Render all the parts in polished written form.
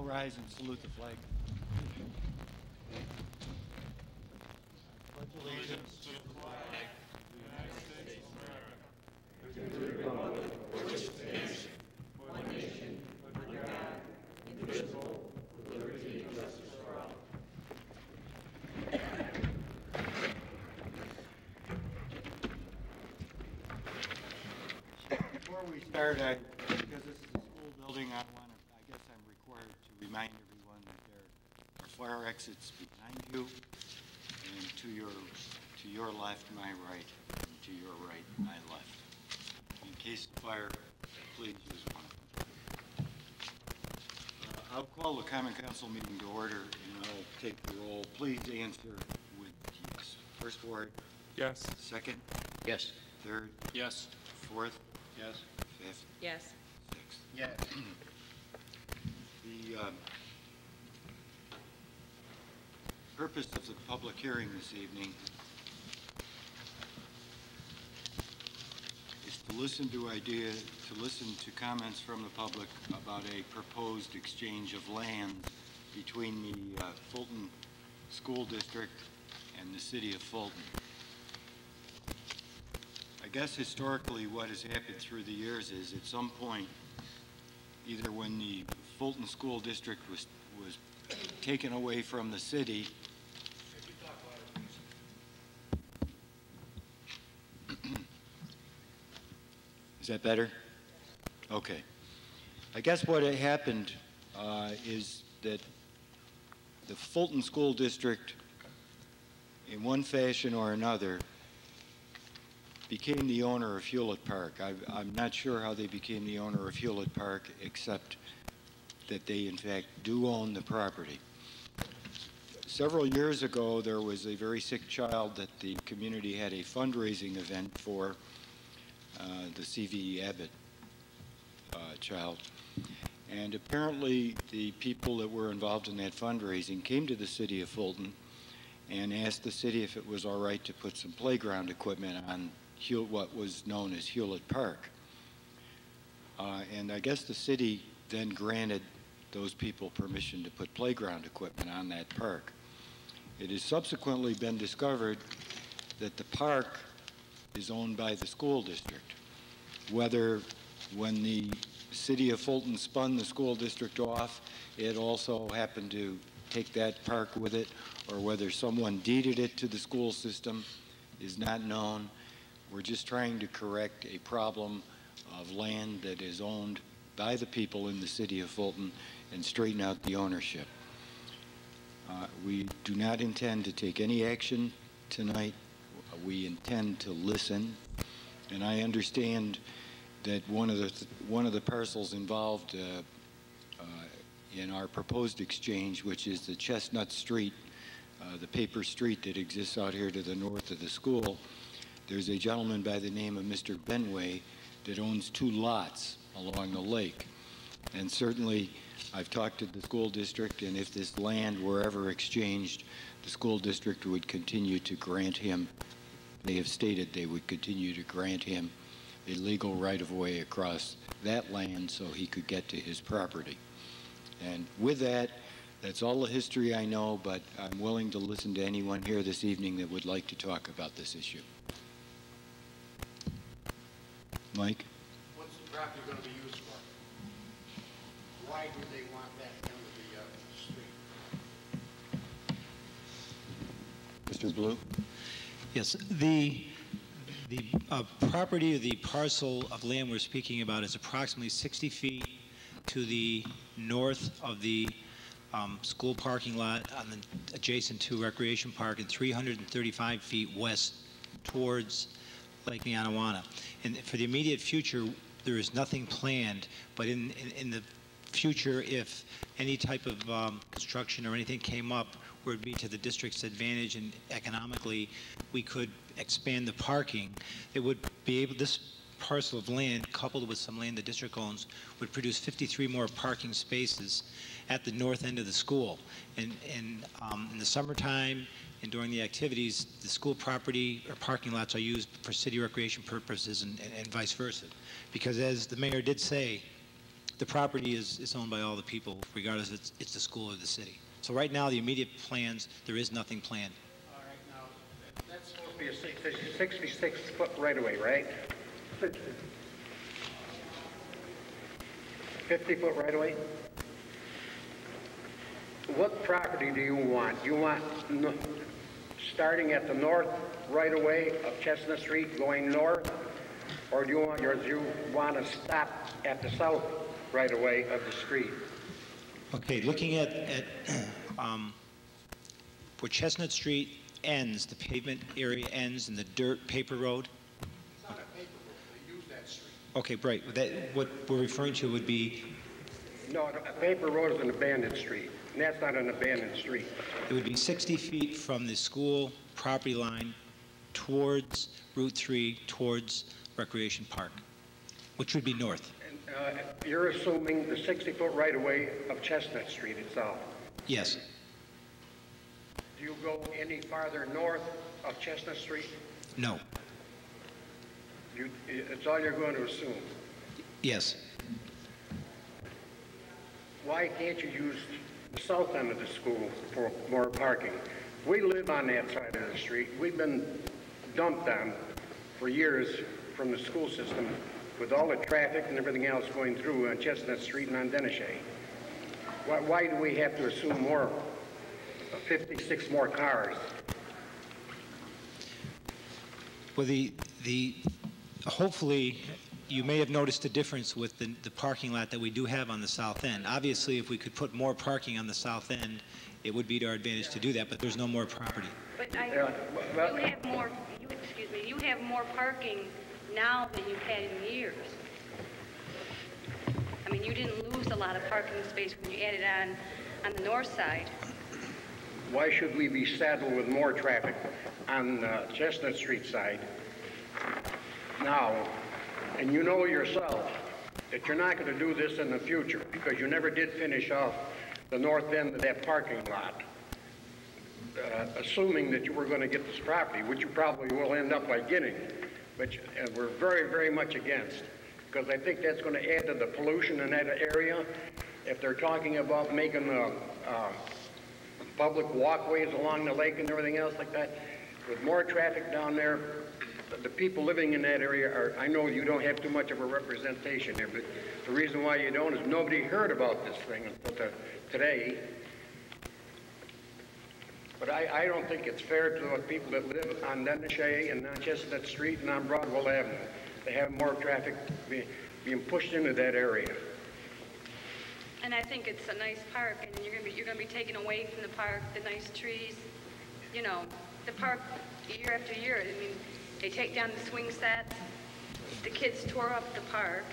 all rise and salute the flag. Pledge allegiance to the flag of the United States of America, and to the republic for which it stands, one nation, under God, indivisible, with liberty and justice for all. Before we start, because this is a school building, I guess I'm required to remind everyone that there are fire exits behind you, and to your left, my right, and to your right, my left. In case of fire, please use one. I'll call the Common Council meeting to order, and I'll take the roll. Please answer with yes. First word? Yes. Second? Yes. Third? Yes. Fourth? Yes. Fifth? Yes. Sixth? Yes. The purpose of the public hearing this evening is to listen to comments from the public about a proposed exchange of land between the Fulton School District and the City of Fulton. I guess historically what has happened through the years is at some point, either when the Fulton School District was taken away from the city, is that better? Okay. I guess what had happened is that the Fulton School District, in one fashion or another, became the owner of Hewlett Park. I'm not sure how they became the owner of Hewlett Park, except that they, in fact, do own the property. Several years ago, there was a very sick child that the community had a fundraising event for, the C.V. Abbott child. And apparently, the people that were involved in that fundraising came to the city of Fulton and asked the city if it was all right to put some playground equipment on what was known as Hewlett Park. And I guess the city then granted those people permission to put playground equipment on that park. It has subsequently been discovered that the park is owned by the school district. Whether when the city of Fulton spun the school district off, it also happened to take that park with it, or whether someone deeded it to the school system is not known. We're just trying to correct a problem of land that is owned by the people in the city of Fulton and straighten out the ownership. We do not intend to take any action tonight. We intend to listen, and I understand that one of the parcels involved in our proposed exchange, which is the Chestnut Street, the paper street that exists out here to the north of the school, there's a gentleman by the name of Mr. Benway that owns 2 lots along the lake. And certainly, I've talked to the school district, and if this land were ever exchanged, the school district would continue to grant him, they have stated they would continue to grant him a legal right-of-way across that land so he could get to his property. And with that, that's all the history I know, but I'm willing to listen to anyone here this evening that would like to talk about this issue. Mike? What's the property going to be used for? Why do they want that end of the street? Mr. Blue? Yes, the property, the parcel of land we're speaking about is approximately 60 feet to the north of the school parking lot on the adjacent to Recreation Park, and 335 feet west towards Lake Mianawana. And for the immediate future, there is nothing planned, but in the future, if any type of construction or anything came up where it would be to the district's advantage and economically we could expand the parking, it would be able, this parcel of land coupled with some land the district owns would produce 53 more parking spaces at the north end of the school. And in the summertime and during the activities, the school property or parking lots are used for city recreation purposes and vice versa. Because as the mayor did say, the property is owned by all the people, regardless if it's the school or the city. So right now, the immediate plans, there is nothing planned. All right, now, that's supposed to be a 66-foot right-of-way, right? 50-foot right-of-way? What property do you want? You want starting at the north right-of-way of Chestnut Street going north? Or do you want to stop at the south right-of-way of the street? Okay, looking at where Chestnut Street ends, the pavement area ends in the dirt paper road. It's not a paper road, they use that street. Okay, right. What we're referring to would be, No, a paper road is an abandoned street, and that's not an abandoned street. it would be 60 feet from the school property line towards Route 3, towards Recreation Park, which would be north. And, you're assuming the 60-foot right-of-way of Chestnut Street itself. Yes. Do you go any farther north of Chestnut Street? No. It's all you're going to assume. Yes. Why can't you use the south end of the school for more parking? We live on that side of the street. We've been dumped on for years from the school system with all the traffic and everything else going through on Chestnut Street and on Dennishay. Why do we have to assume more, 56 more cars? Well, hopefully, you may have noticed a difference with the parking lot that we do have on the south end. Obviously, if we could put more parking on the south end, it would be to our advantage to do that, but there's no more property. But you have more parking now than you've had in years. I mean, you didn't lose a lot of parking space when you added on the north side. Why should we be saddled with more traffic on the Chestnut Street side now? And you know yourself that you're not going to do this in the future because you never did finish off the north end of that parking lot, assuming that you were going to get this property, which you probably will end up by getting, but we're very, very much against, because I think that's going to add to the pollution in that area. If they're talking about making public walkways along the lake and everything else like that, with more traffic down there, the people living in that area are, I know you don't have too much of a representation there, but the reason why you don't is nobody heard about this thing until today. But I don't think it's fair to the people that live on Dennishay and on Chestnut Street and on Broadwell Avenue. They have more traffic being pushed into that area. And I think it's a nice park, and you're gonna be taking away from the park the nice trees. You know, the park year after year. I mean, they take down the swing sets. The kids tore up the park.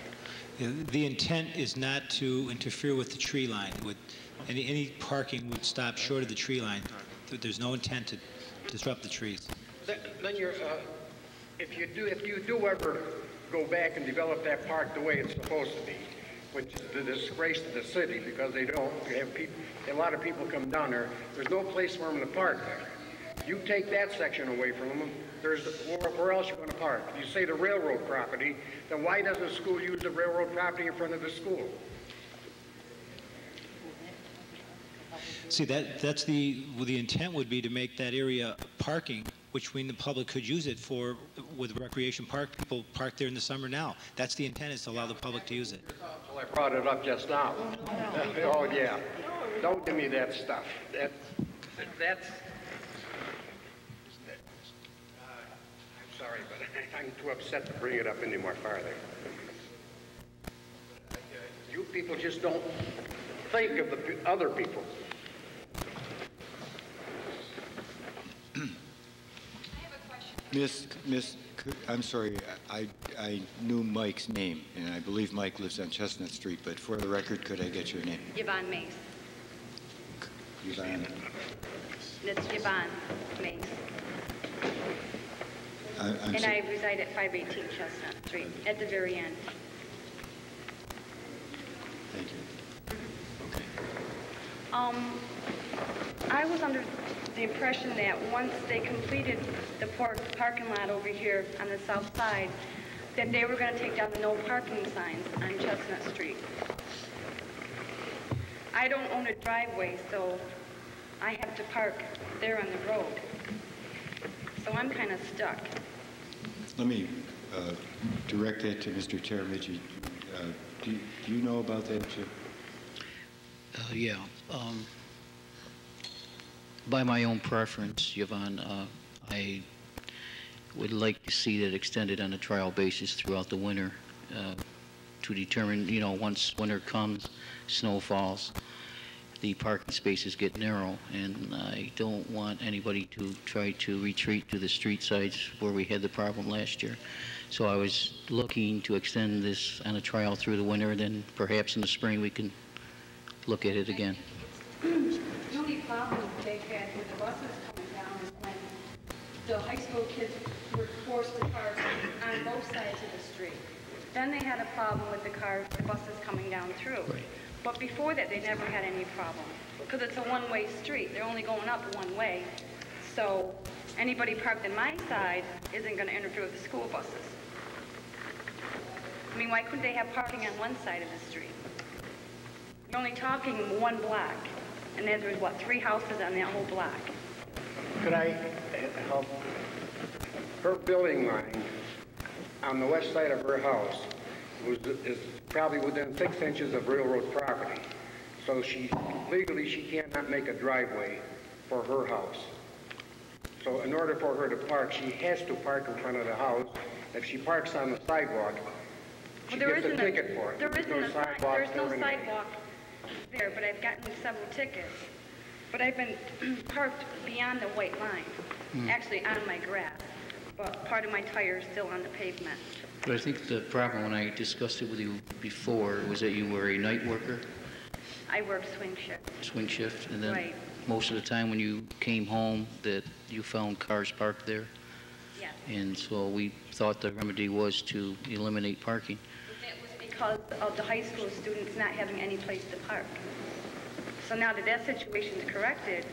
The intent is not to interfere with the tree line. Any parking would stop short of the tree line. There's no intent to disrupt the trees. Then you're, if you do ever go back and develop that park the way it's supposed to be, which is the disgrace to the city because they don't, you have people, a lot of people come down there, there's no place for them to park there. You take that section away from them, where else are you going to park? If you say the railroad property, then why doesn't the school use the railroad property in front of the school? See, that's the intent would be to make that area parking, which the public could use it for with recreation park. People park there in the summer now. That's the intent, is to allow the public to use it. Well, I brought it up just now. Oh, yeah. Don't give me that stuff. That's... I'm sorry, but I'm too upset to bring it up any more farther. You people just don't think of the other people. I'm sorry, I knew Mike's name, and I believe Mike lives on Chestnut Street, but for the record, could I get your name? Yvonne Mace. Yvonne. That's Yvonne Mace. And I reside at 518 Chestnut Street, at the very end. Thank you. Okay. I was under the impression that once they completed the parking lot over here on the south side, that they were going to take down the no parking signs on Chestnut Street. I don't own a driveway, so I have to park there on the road. So I'm kind of stuck. Let me direct that to Mr. Termaggi. Do you know about that, Jim? Yeah. By my own preference, Yvonne, I would like to see that extended on a trial basis throughout the winter to determine, you know, once winter comes, snow falls, the parking spaces get narrow, and I don't want anybody to try to retreat to the street sides where we had the problem last year. So I was looking to extend this on a trial through the winter, then perhaps in the spring we can look at it again. The only problem they've had with the buses coming down is when the high school kids were forced to park on both sides of the street. Then they had a problem with the buses coming down through. Right. But before that, they never had any problem, because it's a one-way street. They're only going up one way. So anybody parked on my side isn't going to interfere with the school buses. I mean, why couldn't they have parking on one side of the street? You're only talking one block, and then there's, what, 3 houses on that whole block. Could I help? Her building line on the west side of her house is probably within 6 inches of railroad property. So legally she cannot make a driveway for her house. So in order for her to park, she has to park in front of the house. If she parks on the sidewalk, she gets a ticket for it. There's no sidewalk there, but I've gotten several tickets. But I've been parked beyond the white line, actually on my grass, but part of my tire is still on the pavement. But I think the problem, when I discussed it with you before, was that you were a night worker, I work swing shift. and then Right. most of the time when you came home that you found cars parked there. Yes. And so we thought the remedy was to eliminate parking. It was because of the high school students not having any place to park. So now that that situation is corrected,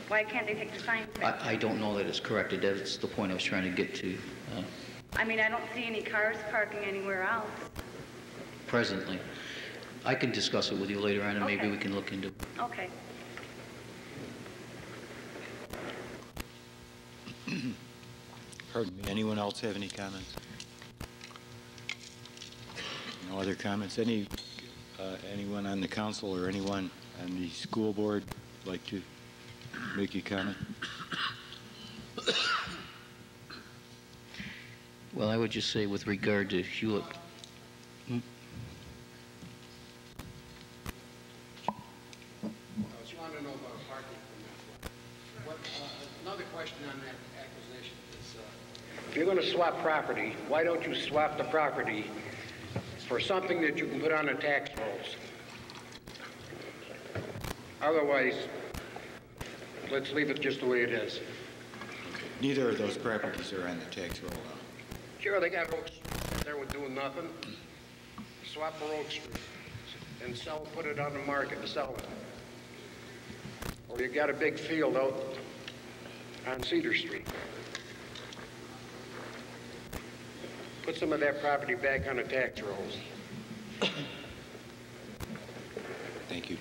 why can't they take the signs back? I don't know that it's corrected. That's the point I was trying to get to I mean, I don't see any cars parking anywhere else. presently. I can discuss it with you later on, and maybe Okay. we can look into it. Okay. Pardon me, anyone else have any comments? No other comments? Anyone on the council or anyone on the school board like to make a comment? Well, I would just say with regard to Hewlett, She wanted to know about parking from that one. Another question on that acquisition is, if you're going to swap property, why don't you swap the property for something that you can put on the tax rolls? Otherwise, let's leave it just the way it is. Neither of those properties are on the tax roll now. Sure, they got Oak Street there with doing nothing. Swap for Oak Street and put it on the market and sell it. Or you got a big field out on Cedar Street. Put some of that property back on the tax rolls. Thank you.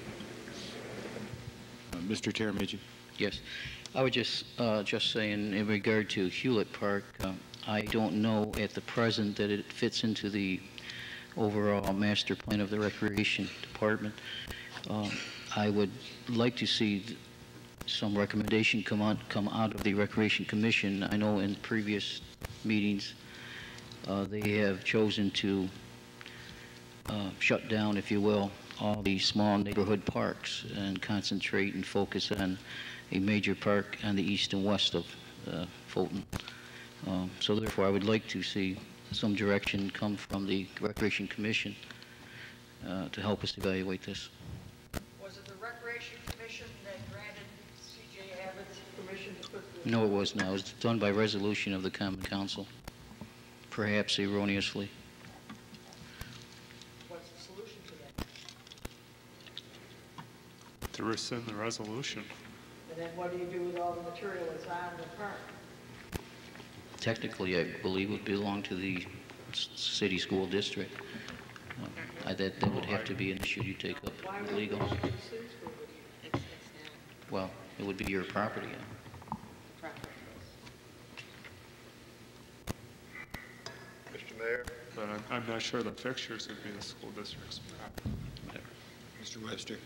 Mr. Termaggi? yes. I would just say in regard to Hewlett Park, I don't know at the present that it fits into the overall master plan of the Recreation Department. I would like to see some recommendation come out of the Recreation Commission. I know in previous meetings they have chosen to shut down, if you will, all the small neighborhood parks and concentrate and focus on a major park on the east and west of Fulton. So therefore, I would like to see some direction come from the Recreation Commission to help us evaluate this. Was it the Recreation Commission that granted C.J. Abbott's permission to put the... No, it was not. It was done by resolution of the Common Council, perhaps erroneously. What's the solution to that? To rescind the resolution. And then what do you do with all the material that's on the park? Technically, I believe would belong to the city school district. That would have to be an issue you take up legal. Well, it would be your property. Mr. Mayor? But I'm not sure the fixtures would be the school district's property. Mr. Webster.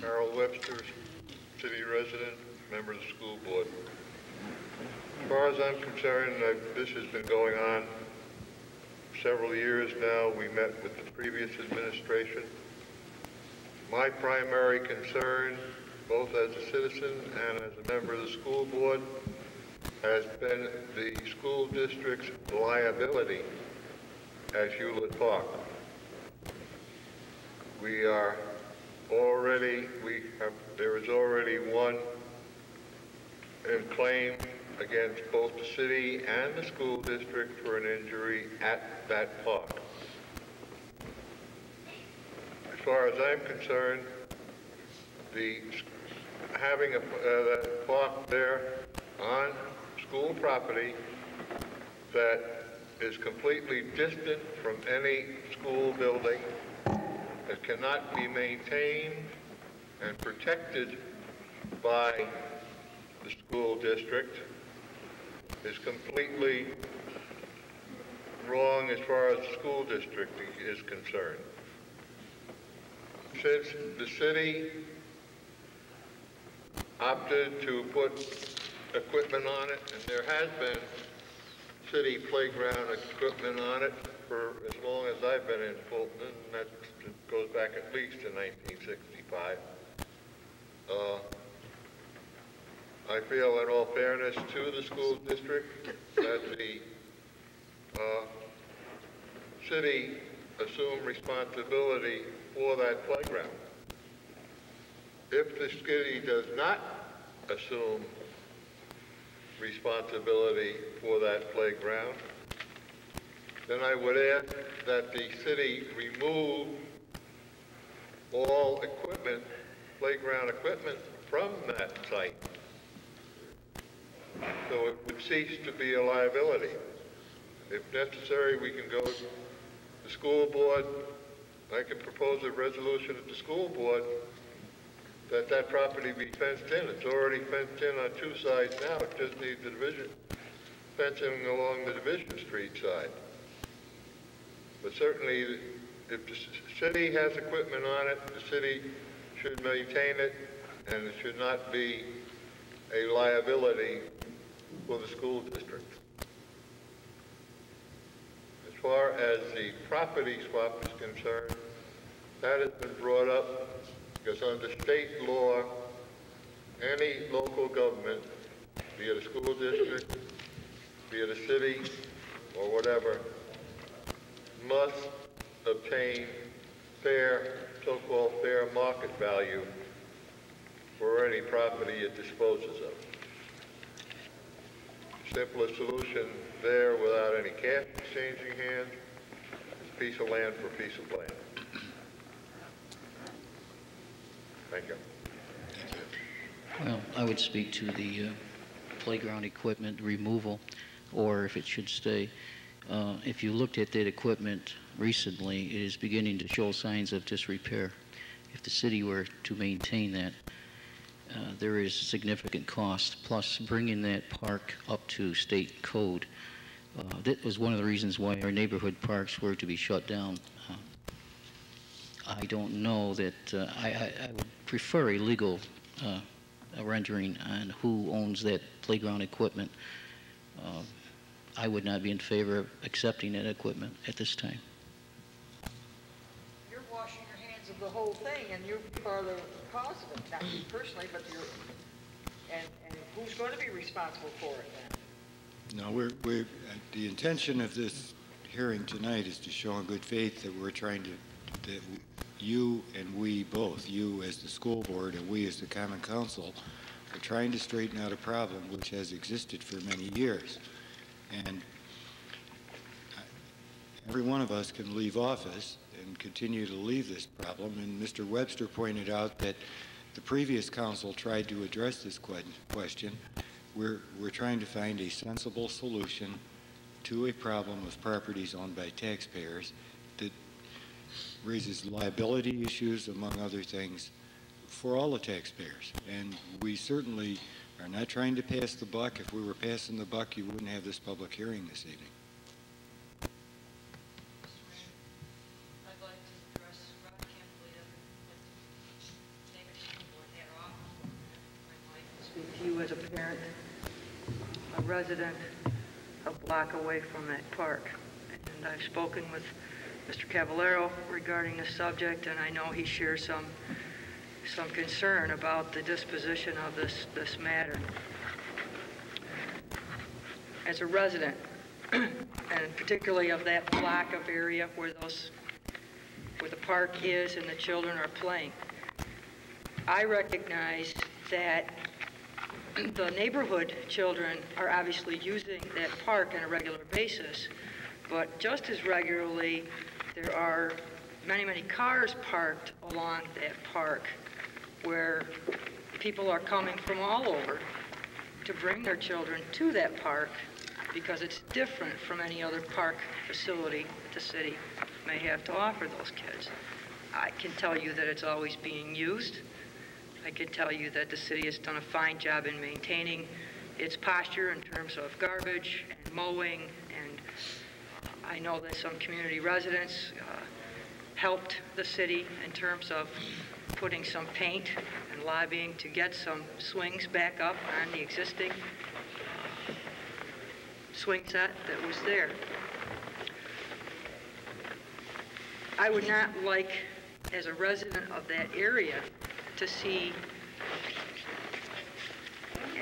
Harold Webster, city resident, member of the school board. As far as I'm concerned, this has been going on several years now. We met with the previous administration. My primary concern, both as a citizen and as a member of the school board, has been the school district's liability at Hewlett Park. There is already one claim against both the city and the school district for an injury at that park. As far as I'm concerned, having that park there on school property that is completely distant from any school building, that cannot be maintained and protected by the school district, is completely wrong as far as the school district is concerned. Since the city opted to put equipment on it, and there has been city playground equipment on it for as long as I've been in Fulton, and that goes back at least to 1965. I feel in all fairness to the school district that the city assume responsibility for that playground. If the city does not assume responsibility for that playground, then I would ask that the city remove all equipment, playground equipment, from that site, so it would cease to be a liability. If necessary, we can go to the school board. I can propose a resolution at the school board that property be fenced in. It's already fenced in on two sides now. It just needs the fencing along the Division Street side. But certainly, if the city has equipment on it, the city should maintain it, and it should not be a liability for the school district. As far as the property swap is concerned, that has been brought up because under state law, any local government, be it a school district, be it a city, or whatever, must obtain fair, so-called fair market value for any property it disposes of. Simplest solution there without any cash exchanging hands is piece of land for piece of land. Thank you. Well, I would speak to the playground equipment removal, or if it should stay. If you looked at that equipment recently, it is beginning to show signs of disrepair. If the city were to maintain that, there is significant cost, plus bringing that park up to state code. That was one of the reasons why our neighborhood parks were to be shut down. I don't know that, I would prefer a legal rendering on who owns that playground equipment. I would not be in favor of accepting that equipment at this time. You're washing your hands of the whole thing, and you are the cause of it. Not you personally, but you're, and who's going to be responsible for it then? No, the intention of this hearing tonight is to show in good faith that we're trying to, that you and we both, you as the school board and we as the common council, are trying to straighten out a problem which has existed for many years. And every one of us can leave office and continue to leave this problem. And Mr. Webster pointed out that the previous council tried to address this question. We're trying to find a sensible solution to a problem of properties owned by taxpayers that raises liability issues, among other things, for all the taxpayers. And we certainly are not trying to pass the buck. If we were passing the buck, you wouldn't have this public hearing this evening. I'd like to address, I can't believe it. Take a school board hat off. I'd like to speak to you as a parent, a resident a block away from that park. And I've spoken with Mr. Cavallero regarding the subject, and I know he shares some concern about the disposition of this matter. As a resident, and particularly of that block of area where the park is and the children are playing, I recognize that the neighborhood children are obviously using that park on a regular basis, but just as regularly there are many, many cars parked along that park where people are coming from all over to bring their children to that park because it's different from any other park facility that the city may have to offer those kids. I can tell you that it's always being used. I can tell you that the city has done a fine job in maintaining its posture in terms of garbage and mowing, and I know that some community residents helped the city in terms of putting some paint and lobbying to get some swings back up on the existing swing set that was there. I would not like, as a resident of that area, to see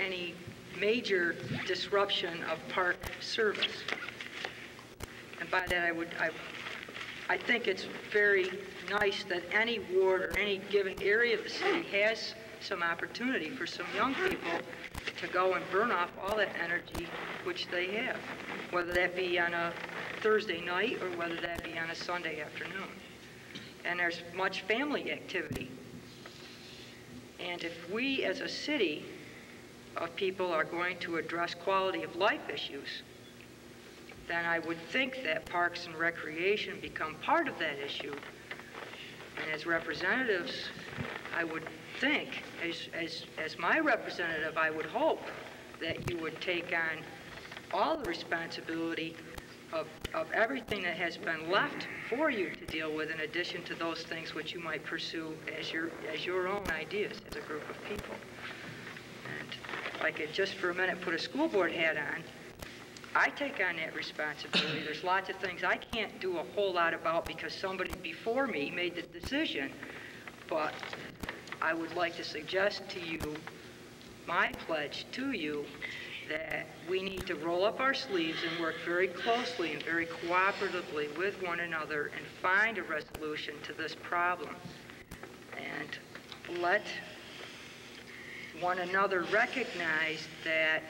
any major disruption of park service. And by that I think it's very nice that any ward or any given area of the city has some opportunity for some young people to go and burn off all that energy which they have, whether that be on a Thursday night or whether that be on a Sunday afternoon. And there's much family activity. And if we as a city of people are going to address quality of life issues, then I would think that Parks and Recreation become part of that issue. And as representatives, I would think, as my representative, I would hope that you would take on all the responsibility of everything that has been left for you to deal with, in addition to those things which you might pursue as your own ideas as a group of people. And if I could just for a minute put a school board hat on, I take on that responsibility. There's lots of things I can't do a whole lot about because somebody before me made the decision, but I would like to suggest to you, my pledge to you, that we need to roll up our sleeves and work very closely and very cooperatively with one another and find a resolution to this problem. And let one another recognize that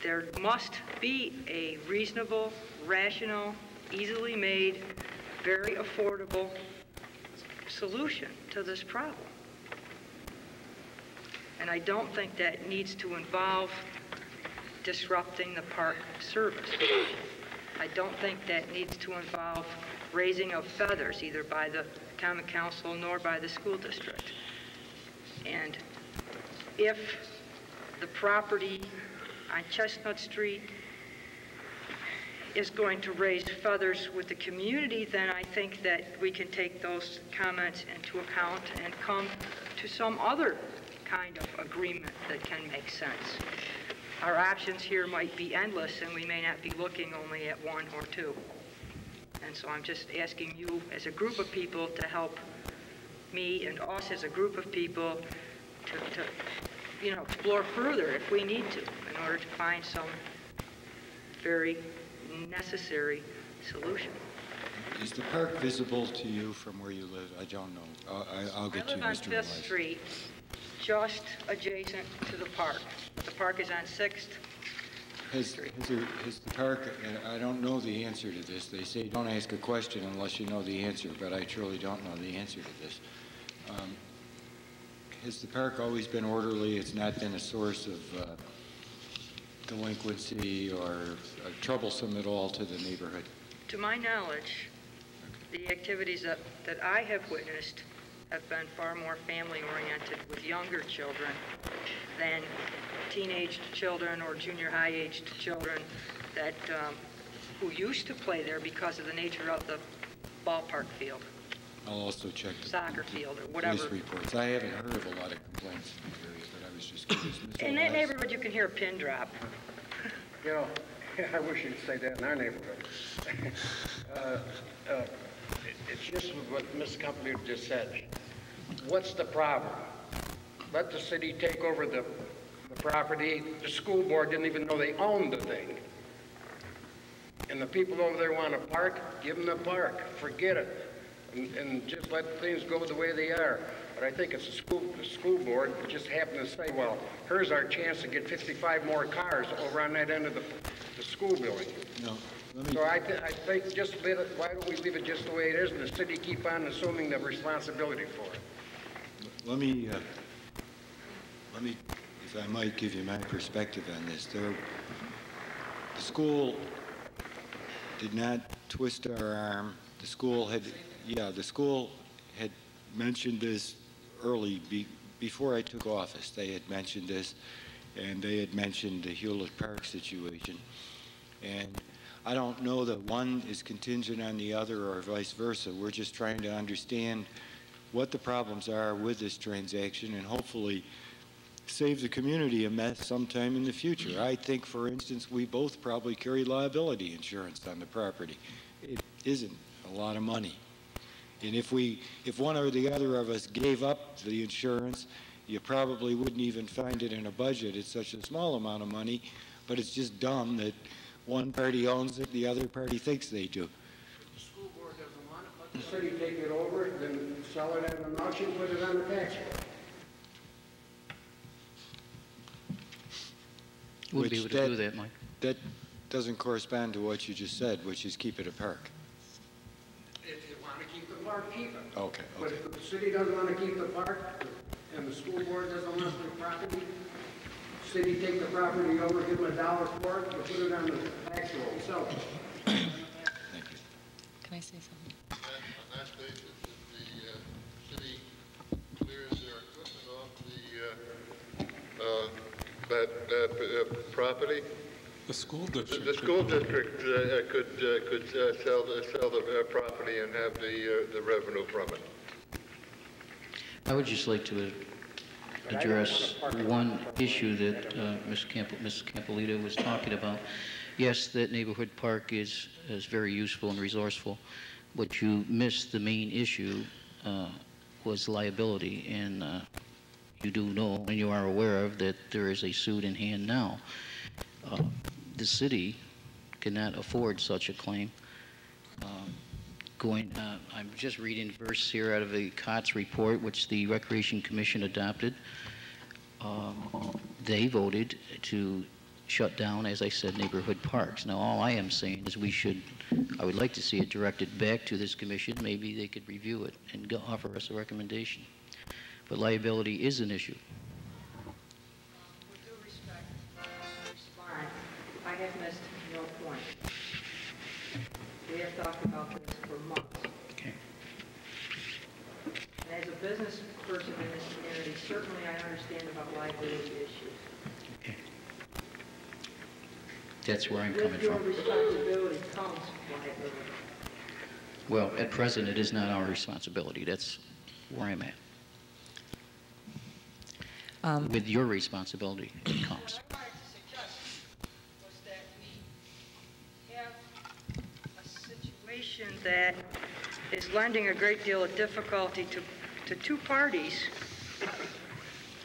there must be a reasonable, rational, easily made, very affordable solution to this problem. And I don't think that needs to involve disrupting the park service. I don't think that needs to involve raising of feathers, either by the Common Council nor by the school district. And if the property on Chestnut Street is going to raise feathers with the community, then I think that we can take those comments into account and come to some other kind of agreement that can make sense. Our options here might be endless, and we may not be looking only at one or two. And so I'm just asking you as a group of people to help me and us as a group of people to explore further if we need to in order to find some very necessary solution. Is the park visible to you from where you live? I don't know. I'll get to I live on Mr. 5th Elias. Street, just adjacent to the park. The park is on 6th. Has the park, and I don't know the answer to this, they say don't ask a question unless you know the answer, but I truly don't know the answer to this. Has the park always been orderly? It's not been a source of delinquency or troublesome at all to the neighborhood? To my knowledge, the activities that I have witnessed have been far more family-oriented with younger children than teenage children or junior high-aged children that who used to play there because of the nature of the ballpark field, I'll also check the soccer field, or whatever. police reports. I haven't heard of a lot of complaints in the area, but I was just curious. Mr. In that Elias? neighborhood, you can hear a pin drop. You know, I wish you'd say that in our neighborhood. It's just what Ms. Company just said. What's the problem? Let the city take over the property. The school board didn't even know they owned the thing. And the people over there want a park, give them the park. Forget it. And just let things go the way they are. But I think it's the school board just happened to say, well, here's our chance to get 55 more cars over on that end of the school building. No, let me, So I think just why don't we leave it just the way it is, and the city keep on assuming the responsibility for it? let me, if I might give you my perspective on this. The school did not twist our arm. The school had mentioned this early, before I took office. They had mentioned this, and they had mentioned the Hewlett Park situation. And I don't know that one is contingent on the other or vice versa. We're just trying to understand what the problems are with this transaction and hopefully save the community a mess sometime in the future. I think, for instance, we both probably carry liability insurance on the property. It isn't a lot of money. And if one or the other of us gave up the insurance, you probably wouldn't even find it in a budget. It's such a small amount of money, but it's just dumb that one party owns it, the other party thinks they do. If the school board doesn't want it, let the city take it over, then sell it at an auction, put it on the tax roll. We'll be able to do that, Mike. That doesn't correspond to what you just said, which is keep it a park. If you want to keep the park, keep it. Okay. But if the city doesn't want to keep the park, and the school board doesn't want the property, city take the property over, give them $1 for it, and put it on the tax roll, sell it. Thank you. Can I say something? On that basis, if the city clears their equipment off that property, The school district. the school district could sell the property and have the revenue from it. I would just like to address one issue that Ms. Campolito was talking about. Yes, that neighborhood park is very useful and resourceful, but you missed the main issue was liability, and you do know and you are aware of that there is a suit in hand now. The city cannot afford such a claim. I'm just reading a verse here out of the COTS report, which the Recreation Commission adopted. They voted to shut down, as I said, neighborhood parks. Now, all I am saying is I would like to see it directed back to this commission. Maybe they could review it and offer us a recommendation. But liability is an issue. With due respect, respond. I have missed no point. We have talked about this for months. Okay. And as a business person in this community, certainly I understand about liability issues. Okay. That's where I'm coming With your from. responsibility comes liability. Well, at present, it is not our responsibility. That's where I'm at. With your responsibility, it comes. What I wanted to suggest was that we have a situation that is lending a great deal of difficulty to two parties,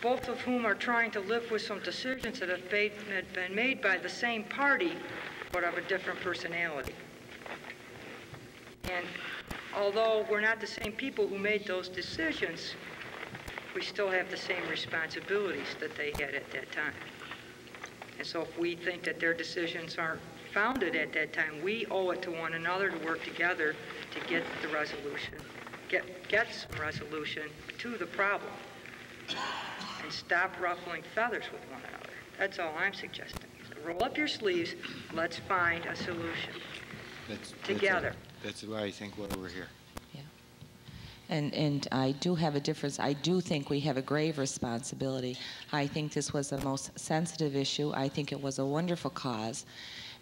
both of whom are trying to live with some decisions that have been made by the same party, but of a different personality. And although we're not the same people who made those decisions, we still have the same responsibilities that they had at that time. And so if we think that their decisions aren't founded at that time, we owe it to one another to work together to get the resolution, get some resolution to the problem, and stop ruffling feathers with one another. That's all I'm suggesting. So roll up your sleeves, let's find a solution together. That's why I think why we're here. Yeah. And I do have a difference. I do think we have a grave responsibility. I think this was the most sensitive issue. I think it was a wonderful cause.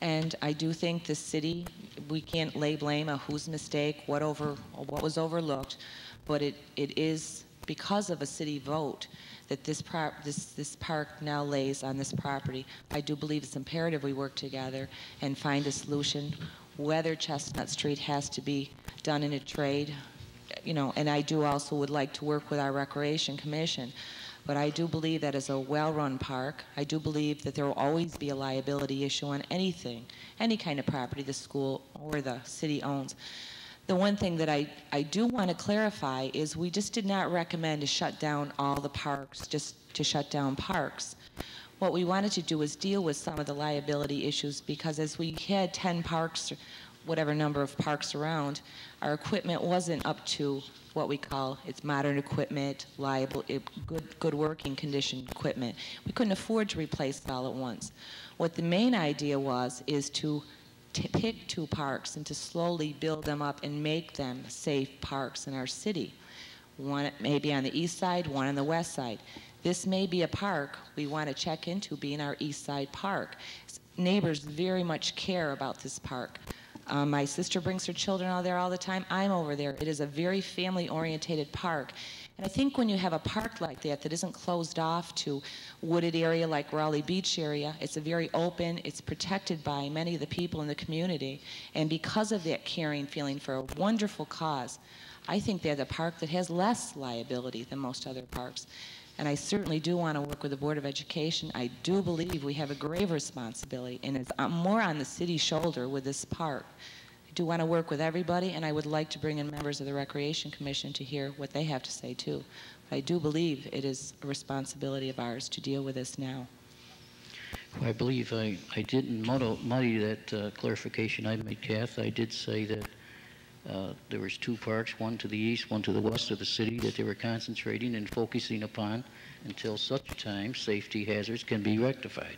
And I do think the city, we can't lay blame on whose mistake, what was overlooked, but it is because of a city vote that this park now lays on this property. I do believe it's imperative we work together and find a solution, whether Chestnut Street has to be done in a trade, you know, and I do also would like to work with our Recreation Commission. But I do believe that as a well-run park, I do believe that there will always be a liability issue on anything, any kind of property the school or the city owns. The one thing that I do want to clarify is we just did not recommend to shut down all the parks, just to shut down parks. What we wanted to do was deal with some of the liability issues, because as we had 10 parks, whatever number of parks around, our equipment wasn't up to what we call its modern equipment, good working condition equipment. We couldn't afford to replace it all at once. What the main idea is to pick 2 parks and to slowly build them up and make them safe parks in our city. One maybe on the east side, one on the west side. This may be a park we want to check into being our east side park. Neighbors very much care about this park. My sister brings her children out there all the time. I'm over there. It is a very family-oriented park. And I think when you have a park like that that isn't closed off to wooded area like Raleigh Beach area, it's a very open, it's protected by many of the people in the community. And because of that caring feeling for a wonderful cause, I think they're the park that has less liability than most other parks. And I certainly do want to work with the Board of Education. I do believe we have a grave responsibility, and it's more on the city's shoulder with this park. I do want to work with everybody, and I would like to bring in members of the Recreation Commission to hear what they have to say too. But I do believe it is a responsibility of ours to deal with this now. Well, I believe I didn't muddy that clarification I made, Kath. I did say that there was 2 parks, one to the east, one to the west of the city, that they were concentrating and focusing upon until such a time safety hazards can be rectified.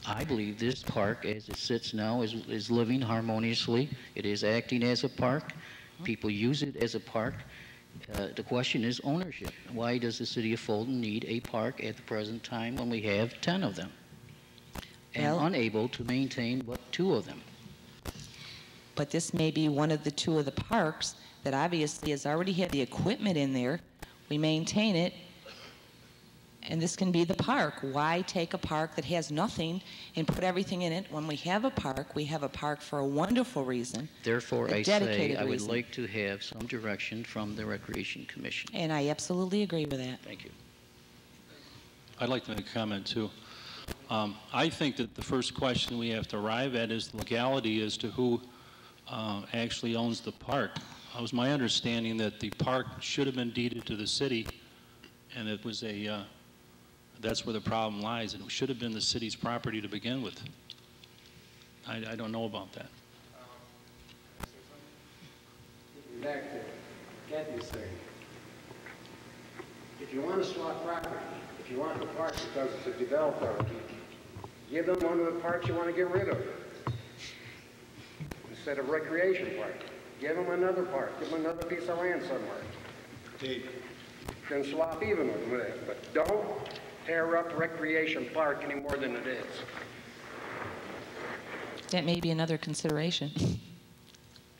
I believe this park, as it sits now, is living harmoniously. It is acting as a park. People use it as a park. The question is ownership. Why does the city of Fulton need a park at the present time when we have 10 of them and unable to maintain but 2 of them? But this may be one of the 2 of the parks that obviously has already had the equipment in there. We maintain it, and this can be the park. Why take a park that has nothing and put everything in it? When we have a park, we have a park for a wonderful reason. Therefore, I say I would like to have some direction from the Recreation Commission. And I absolutely agree with that. Thank you. I'd like to make a comment, too. I think that the first question we have to arrive at is the legality as to who actually owns the park. It was my understanding that the park should have been deeded to the city, and it was that's where the problem lies. It should have been the city's property to begin with. I don't know about that. Back to Kathy's thing. If you want to swap property, if you want the park because it's a developed property, give them one of the parks you want to get rid of. Instead of recreation park, give them another park, give them another piece of land somewhere. Dave. Then swap even with them, but don't tear up recreation park any more than it is. That may be another consideration.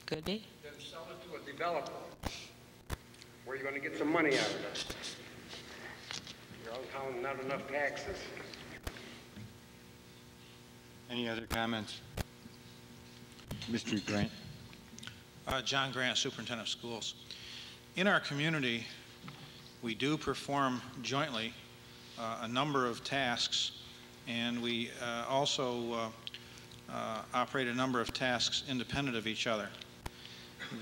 Could be. Then sell it to a developer where you're going to get some money out of it. You're all counting not enough taxes. Any other comments? Mr. Grant. John Grant, Superintendent of Schools. In our community, we do perform jointly a number of tasks, and we also operate a number of tasks independent of each other.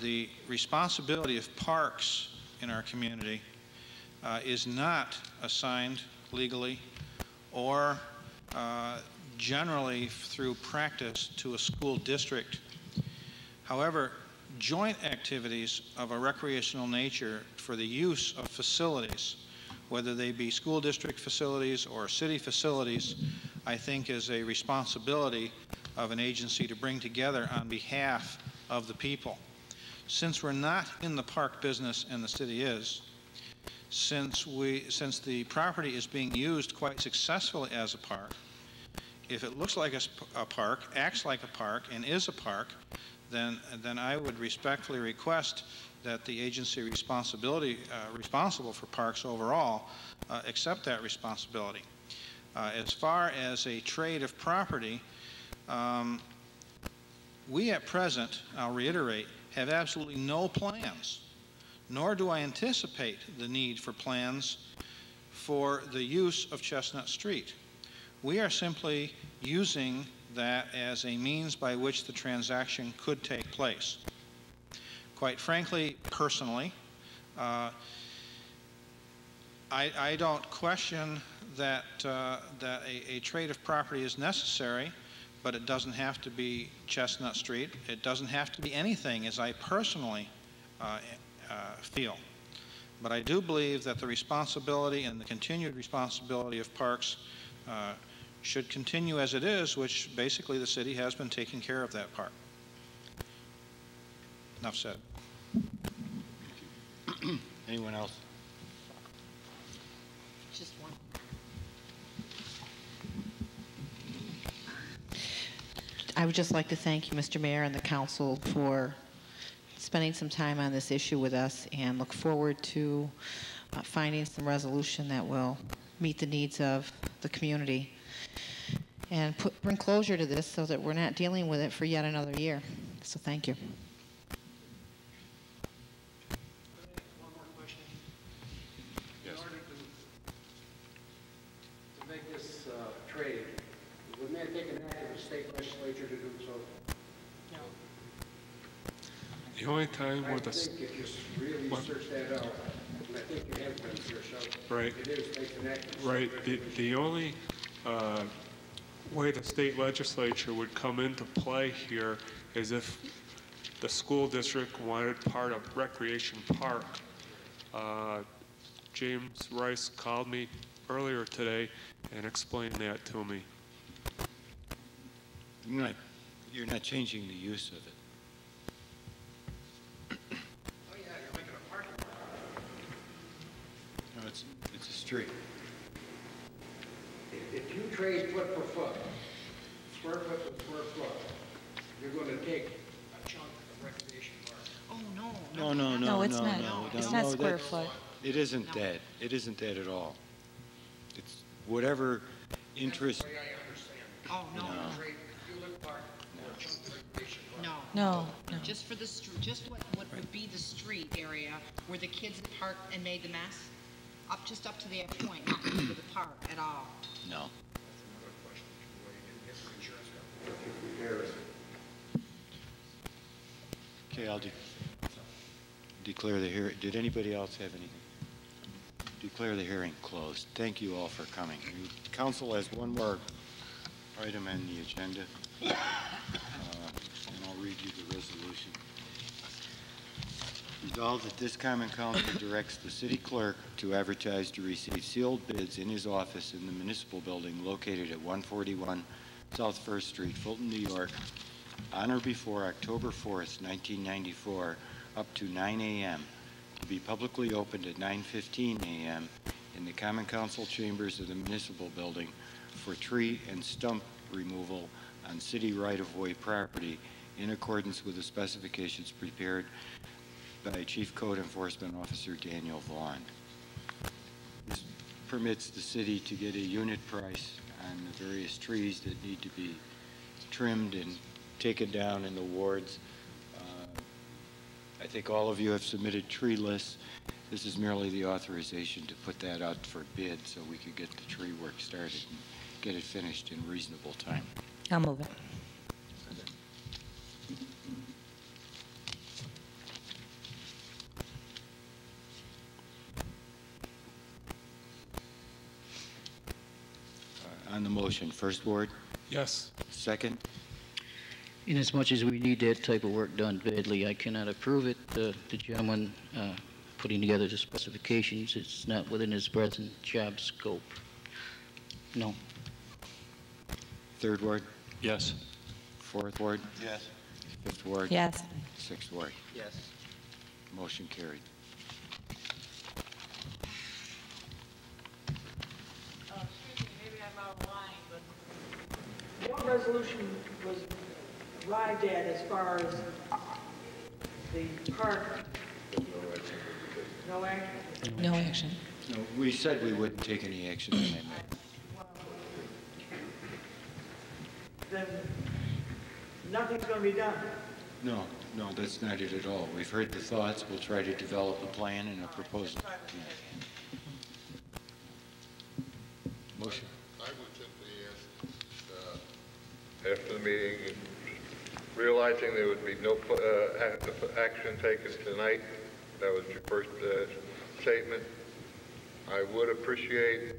The responsibility of parks in our community is not assigned legally or generally through practice to a school district. However, joint activities of a recreational nature for the use of facilities, whether they be school district facilities or city facilities, I think is a responsibility of an agency to bring together on behalf of the people. Since we're not in the park business and the city is, since the property is being used quite successfully as a park, if it looks like a park, acts like a park, and is a park, then I would respectfully request that the agency responsible for parks overall accept that responsibility. As far as a trade of property, we at present, I'll reiterate, have absolutely no plans, nor do I anticipate the need for plans for the use of Chestnut Street. We are simply using that as a means by which the transaction could take place. Quite frankly, personally, I don't question that a trade of property is necessary, but it doesn't have to be Chestnut Street. It doesn't have to be anything, as I personally feel. But I do believe that the responsibility and the continued responsibility of parks should continue as it is, which basically the city has been taking care of that park. Enough said. Anyone else? Just one. I would just like to thank you, Mr. Mayor, and the council for spending some time on this issue with us, and look forward to finding some resolution that will meet the needs of the community and bring closure to this so that we're not dealing with it for yet another year. So thank you. One more question. Yes. In order to make this trade, wouldn't that take an act of the state legislature to do so? The only time where I the think if you really search that out, and I think it has been searched out, right, it is takes an act of right, the only way the state legislature would come into play here is if the school district wanted part of Recreation Park. James Rice called me earlier today and explained that to me. You're not changing the use of it. Oh yeah, you're making a parking lot. No, it's a street. If you trade foot for foot, square foot to square foot, you're going to take a chunk of Recreation Park. Oh, no. No, it's not. It's not square foot. It isn't that. It isn't that at all. It's whatever interest. That's the way I understand. Oh, no. No. Trade Hewlett Park for a chunk of Recreation Park. No. No. Just for the just what would be the street area where the kids parked and made the mess, just up to that point, not into the park at all. No. That's another question. Well, you didn't get the insurance company. Okay, I'll declare the hearing. Did anybody else have anything? Declare the hearing closed. Thank you all for coming. Council has one more item on the agenda, and I'll read you the resolution. Resolved that this common council directs the city clerk to advertise to receive sealed bids in his office in the municipal building located at 141 South First Street, Fulton, New York, on or before October 4th, 1994, up to 9 a.m., to be publicly opened at 9:15 a.m. in the Common Council chambers of the municipal building for tree and stump removal on city right-of-way property in accordance with the specifications prepared by Chief Code Enforcement Officer Daniel Vaughn. This permits the city to get a unit price on the various trees that need to be trimmed and taken down in the wards. I think all of you have submitted tree lists. This is merely the authorization to put that out for bid so we could get the tree work started and get it finished in reasonable time. I'll move it. On the motion, first ward, Yes. second. Inasmuch as we need that type of work done badly, I cannot approve it. The gentleman putting together the specifications, it's not within his present job scope. No. Third ward, Yes. fourth ward, Yes. Fifth Ward? Yes. Sixth Ward? Yes. Motion carried. Excuse me, maybe I'm out of line, but what resolution was arrived at as far as the park? No action? No action. No, we said we wouldn't take any action on that matter. Then nothing's going to be done. No, no, that's not it at all. We've heard the thoughts. We'll try to develop a plan and a proposal. Motion. I would simply ask, after the meeting, realizing there would be no action taken tonight, that was your first statement, I would appreciate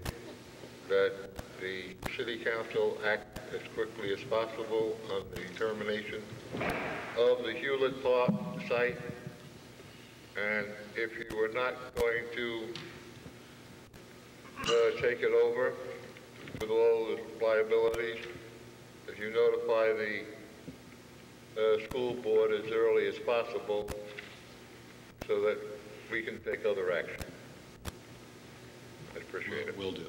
that the city council act as quickly as possible on the determination of the Hewlett Park site. And if you were not going to take it over with all the liabilities, if you notify the school board as early as possible so that we can take other action. I appreciate it. Will do.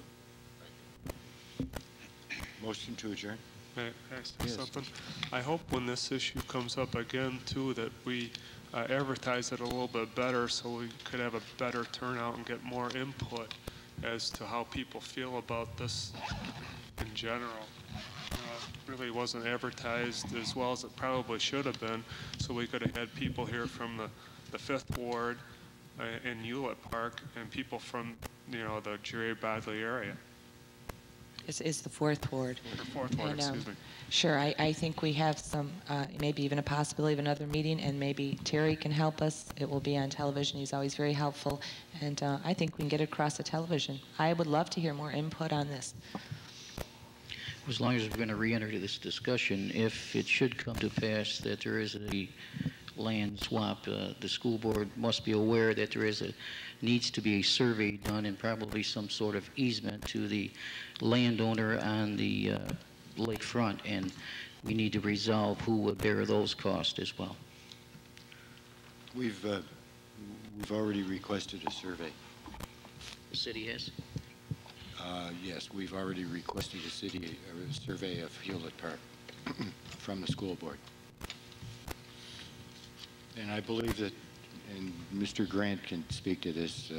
Motion to adjourn? May I say Yes. something? I hope when this issue comes up again, too, that we advertise it a little bit better so we could have a better turnout and get more input as to how people feel about this in general. Really wasn't advertised as well as it probably should have been, so we could have had people here from the Fifth Ward in Hewlett Park and people from, the Jerry Badley area. It's the Fourth Ward. Or Fourth Ward, And, excuse me. Sure, I think we have some, maybe even a possibility of another meeting, and maybe Terry can help us. It will be on television. He's always very helpful, and I think we can get it across the television. I would love to hear more input on this. As long as we're going to re-enter this discussion, if it should come to pass that there is a land swap, the school board must be aware that needs to be a survey done and probably some sort of easement to the landowner on the lakefront, and we need to resolve who would bear those costs as well. We've already requested a survey. The city has? Yes, we've already requested a survey of Hewlett Park from the school board. And I believe that, and Mr. Grant can speak to this,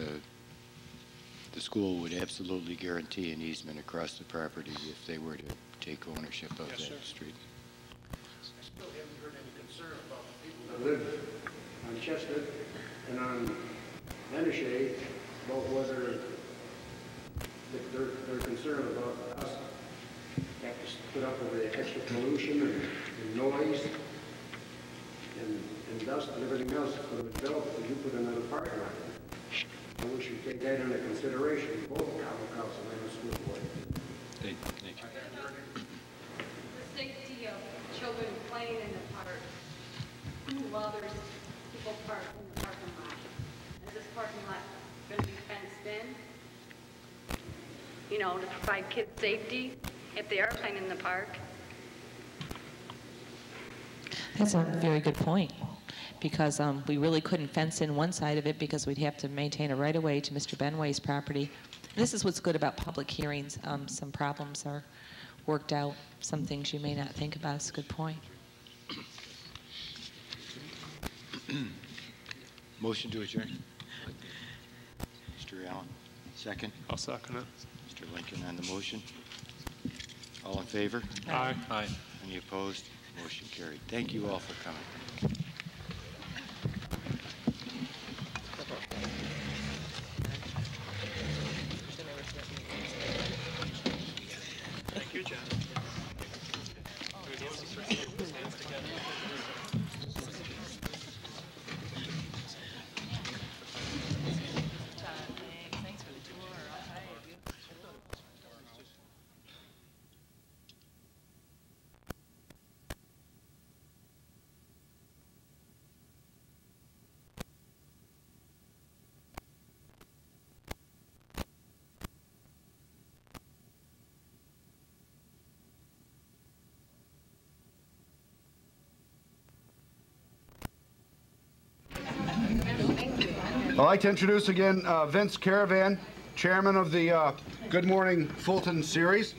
the school would absolutely guarantee an easement across the property if they were to take ownership of that street. I still haven't heard any concern about the people that live on Chestnut and on Venetier about whether they're concerned about us have to put up with the extra pollution and noise and dust and everything else for the development that you put another parking lot. I wish you'd take that into consideration, both common council and the school board. Thank you. The safety of children playing in the park while there's people parked in the parking lot. Is this parking lot going to be fenced in? To provide kids safety if they are playing in the park. That's a very good point, because we really couldn't fence in one side of it because we'd have to maintain a right-of-way to Mr. Benway's property. This is what's good about public hearings. Some problems are worked out, some things you may not think about. It's a good point. Motion to adjourn. Mr. Allen, second. I'll second it. Mr. Lincoln on the motion. All in favor? Aye. Aye. Any opposed? Motion carried. Thank you all for coming. Thank you, John. I'd like to introduce again Vince Caravan, chairman of the Good Morning Fulton series,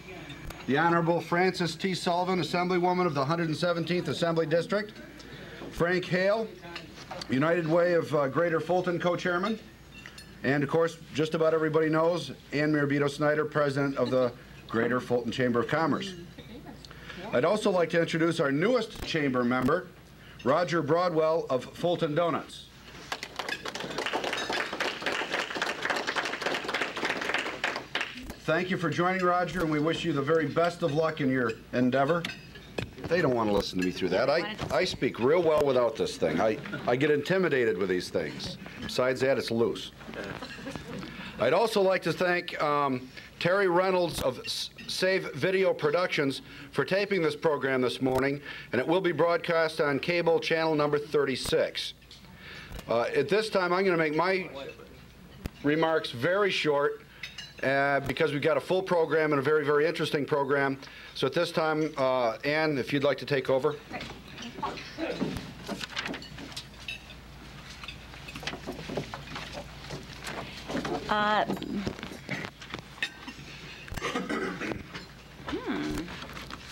the Honorable Frances T. Sullivan, Assemblywoman of the 117th Assembly District, Frank Hale, United Way of Greater Fulton co-chairman, and of course, just about everybody knows, Ann Mirabito Snyder, president of the Greater Fulton Chamber of Commerce. I'd also like to introduce our newest chamber member, Roger Broadwell of Fulton Donuts. Thank you for joining, Roger, and we wish you the very best of luck in your endeavor. They don't want to listen to me through that. I speak real well without this thing. I get intimidated with these things. Besides that, it's loose. I'd also like to thank Terry Reynolds of Save Video Productions for taping this program this morning, and it will be broadcast on cable channel number 36. At this time, I'm going to make my remarks very short because we've got a full program and a very, very interesting program. So at this time, Ann, if you'd like to take over.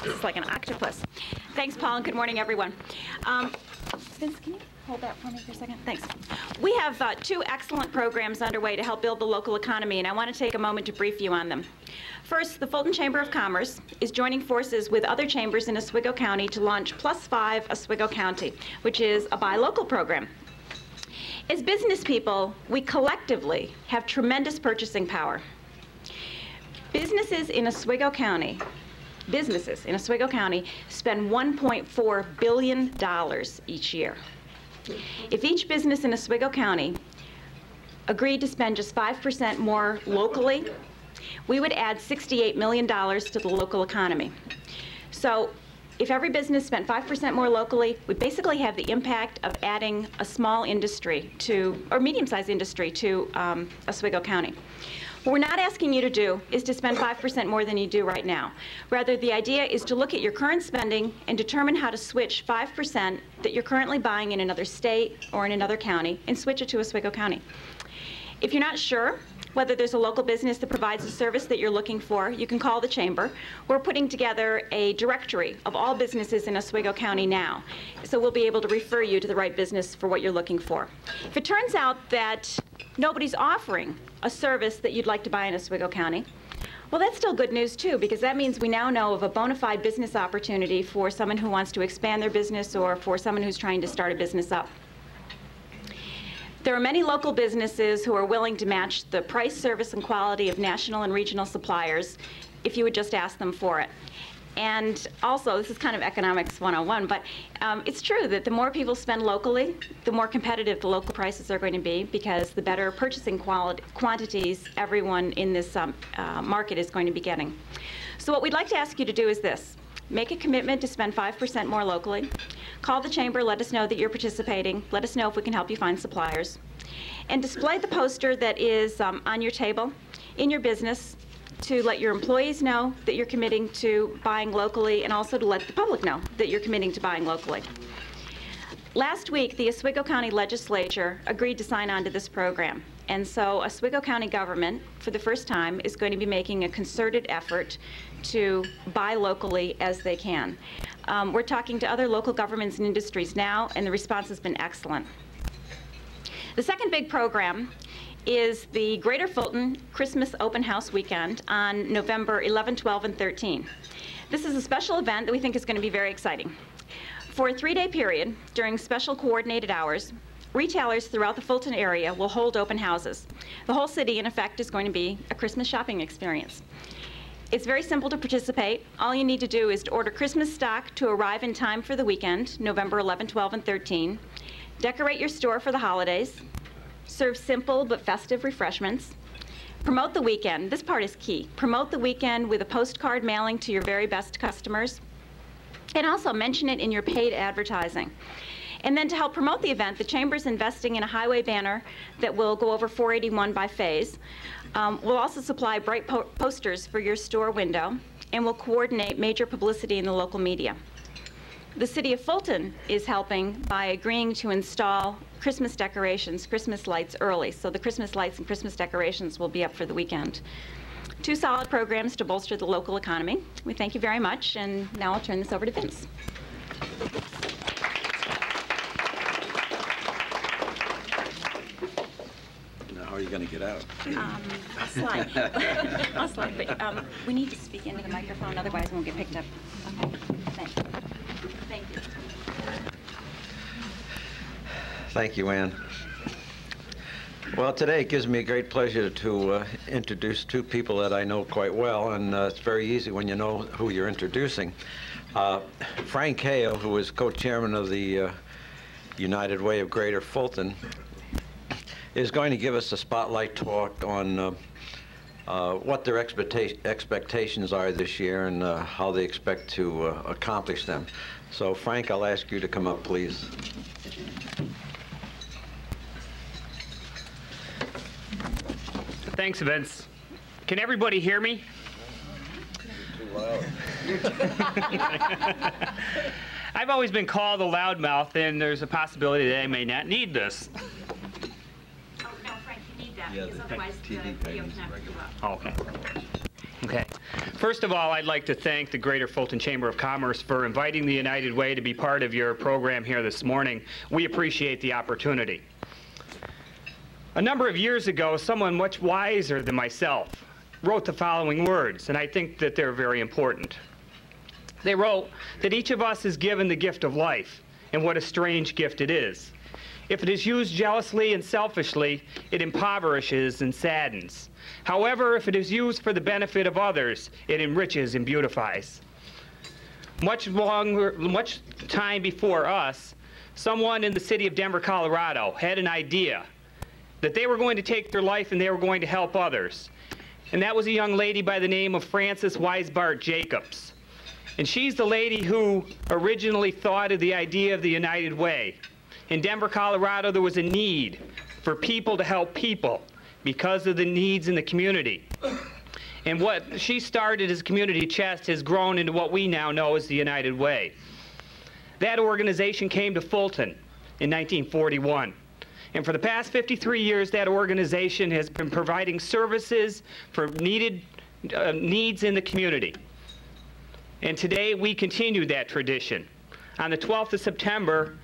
This is like an octopus. Thanks, Paul, and good morning, everyone. Vince, can you hold that for me for a second? Thanks. We have two excellent programs underway to help build the local economy, and I want to take a moment to brief you on them. First, the Fulton Chamber of Commerce is joining forces with other chambers in Oswego County to launch +5 Oswego County, which is a buy local program. As business people, we collectively have tremendous purchasing power. Businesses in Oswego County spend $1.4 billion each year. If each business in Oswego County agreed to spend just 5% more locally, we would add $68 million to the local economy. So if every business spent 5% more locally, we basically have the impact of adding a small industry or medium-sized industry to Oswego County. What we're not asking you to do is to spend 5% more than you do right now. Rather, the idea is to look at your current spending and determine how to switch 5% that you're currently buying in another state or in another county and switch it to Oswego County. If you're not sure whether there's a local business that provides a service that you're looking for, you can call the chamber. We're putting together a directory of all businesses in Oswego County now, so we'll be able to refer you to the right business for what you're looking for. If it turns out that nobody's offering a service that you'd like to buy in Oswego County, well, that's still good news too, because that means we now know of a bona fide business opportunity for someone who wants to expand their business or for someone who's trying to start a business up. There are many local businesses who are willing to match the price, service, and quality of national and regional suppliers if you would just ask them for it. And also, this is kind of economics 101, but it's true that the more people spend locally, the more competitive the local prices are going to be, because the better purchasing quantities everyone in this market is going to be getting. So what we'd like to ask you to do is this. Make a commitment to spend 5% more locally. Call the chamber, let us know that you're participating. Let us know if we can help you find suppliers. And display the poster that is on your table in your business to let your employees know that you're committing to buying locally, and also to let the public know that you're committing to buying locally. Last week, the Oswego County Legislature agreed to sign on to this program. And so Oswego County government, for the first time, is going to be making a concerted effort to buy locally as they can. We're talking to other local governments and industries now, and the response has been excellent. The second big program is the Greater Fulton Christmas Open House Weekend on November 11, 12, and 13. This is a special event that we think is going to be very exciting. For a 3-day period, during special coordinated hours, retailers throughout the Fulton area will hold open houses. The whole city, in effect, is going to be a Christmas shopping experience. It's very simple to participate. All you need to do is to order Christmas stock to arrive in time for the weekend, November 11, 12, and 13. Decorate your store for the holidays. Serve simple but festive refreshments. Promote the weekend. This part is key. Promote the weekend with a postcard mailing to your very best customers. And also mention it in your paid advertising. And then to help promote the event, the Chamber's investing in a highway banner that will go over 481 by phase. We'll also supply bright posters for your store window, and we'll coordinate major publicity in the local media. The city of Fulton is helping by agreeing to install Christmas decorations, Christmas lights early. So the Christmas lights and Christmas decorations will be up for the weekend. 2 solid programs to bolster the local economy. We thank you very much, and now I'll turn this over to Vince. Now, how are you going to get out? I'll slide. I'll slide, but we need to speak into the microphone, otherwise we won't get picked up. Okay, thanks. Thank you. Thank you, Ann. Well, today it gives me a great pleasure to introduce 2 people that I know quite well, and it's very easy when you know who you're introducing. Frank Hale, who is co-chairman of the United Way of Greater Fulton, is going to give us a spotlight talk on what their expectations are this year and how they expect to accomplish them. So, Frank, I'll ask you to come up, please. Thanks, Vince. Can everybody hear me? You're too loud. I've always been called a loudmouth, and there's a possibility that I may not need this. Oh, no, Frank, you need that, because otherwise the video cannot pick you up. Okay. Okay. First of all, I'd like to thank the Greater Fulton Chamber of Commerce for inviting the United Way to be part of your program here this morning. We appreciate the opportunity. A number of years ago, someone much wiser than myself wrote the following words, and I think that they're very important. They wrote that each of us is given the gift of life, and what a strange gift it is. If it is used jealously and selfishly, it impoverishes and saddens. However, if it is used for the benefit of others, it enriches and beautifies. Much time before us, someone in the city of Denver, Colorado had an idea that they were going to take their life and they were going to help others. And that was a young lady by the name of Frances Weisbart Jacobs. And she's the lady who originally thought of the idea of the United Way. In Denver, Colorado, there was a need for people to help people because of the needs in the community. And what she started as Community Chest has grown into what we now know as the United Way. That organization came to Fulton in 1941. And for the past 53 years, that organization has been providing services for needs in the community. And today, we continue that tradition. On the 12th of September,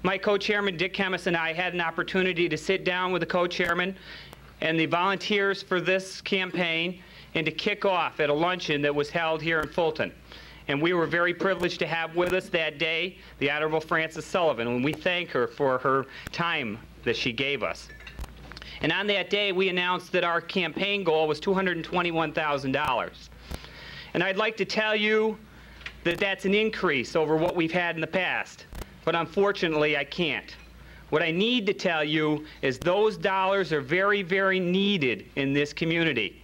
my co-chairman, Dick Kemmis, and I had an opportunity to sit down with the co-chairman and the volunteers for this campaign and to kick off at a luncheon that was held here in Fulton. And we were very privileged to have with us that day the Honorable Frances Sullivan, and we thank her for her time that she gave us. And on that day, we announced that our campaign goal was $221,000. And I'd like to tell you that that's an increase over what we've had in the past. But unfortunately, I can't. What I need to tell you is those dollars are very, very needed in this community.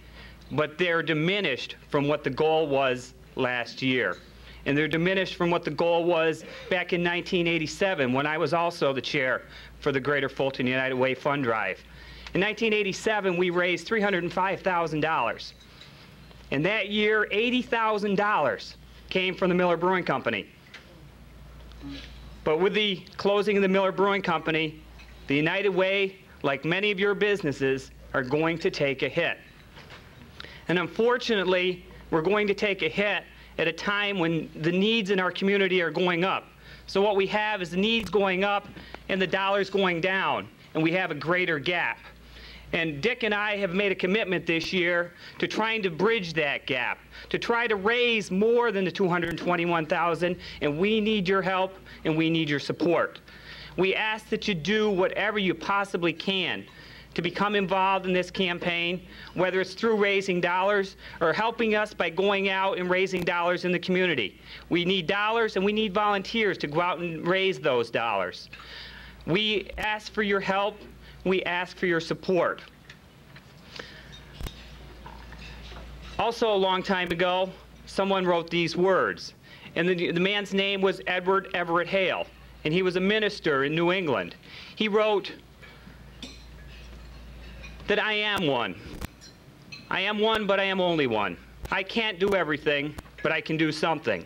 But they're diminished from what the goal was last year. And they're diminished from what the goal was back in 1987 when I was also the chair for the Greater Fulton United Way Fund Drive. In 1987, we raised $305,000. And that year, $80,000 came from the Miller Brewing Company. But with the closing of the Miller Brewing Company, the United Way, like many of your businesses, are going to take a hit. And unfortunately, we're going to take a hit at a time when the needs in our community are going up. So what we have is the needs going up and the dollars going down, and we have a greater gap. And Dick and I have made a commitment this year to trying to bridge that gap, to try to raise more than the $221,000, and we need your help and we need your support. We ask that you do whatever you possibly can to become involved in this campaign, whether it's through raising dollars or helping us by going out and raising dollars in the community. We need dollars and we need volunteers to go out and raise those dollars. We ask for your help. We ask for your support. Also, a long time ago, someone wrote these words, and the man's name was Edward Everett Hale, and he was a minister in New England. He wrote that I am one. I am one, but I am only one. I can't do everything, but I can do something.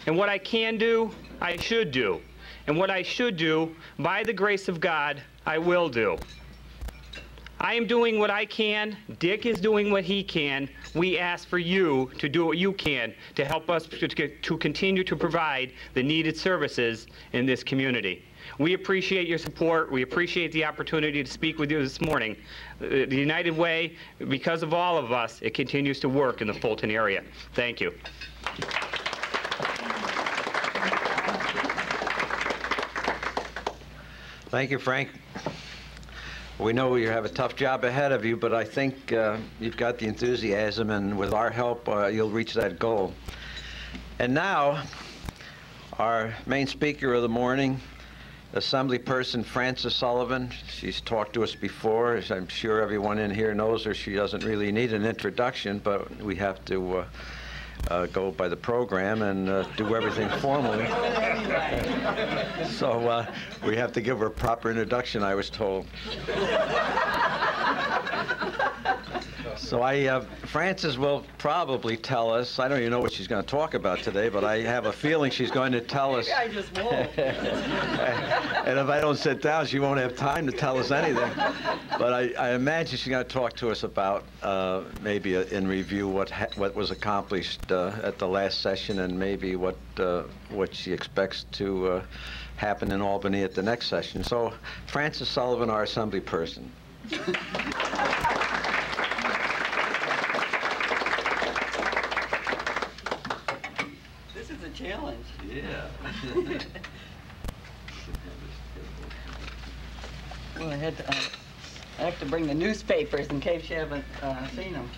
And what I can do, I should do. And what I should do, by the grace of God, I will do. I am doing what I can. Dick is doing what he can. We ask for you to do what you can to help us to continue to provide the needed services in this community. We appreciate your support. We appreciate the opportunity to speak with you this morning. The United Way, because of all of us, it continues to work in the Fulton area. Thank you. Thank you, Frank. We know you have a tough job ahead of you, but I think you've got the enthusiasm, and with our help, you'll reach that goal. And now, our main speaker of the morning, Assemblyperson Frances Sullivan. She's talked to us before. As I'm sure everyone in here knows her. She doesn't really need an introduction, but we have to go by the program and do everything formally. So we have to give her a proper introduction, I was told. So Frances will probably tell us, I don't even know what she's going to talk about today, but I have a feeling she's going to tell us. I just won't. And if I don't sit down, she won't have time to tell us anything. But I imagine she's going to talk to us about maybe in review what was accomplished at the last session, and maybe what she expects to happen in Albany at the next session. So Frances Sullivan, our assembly person. Challenge. Yeah. Well, I have to bring the newspapers in case you haven't seen them.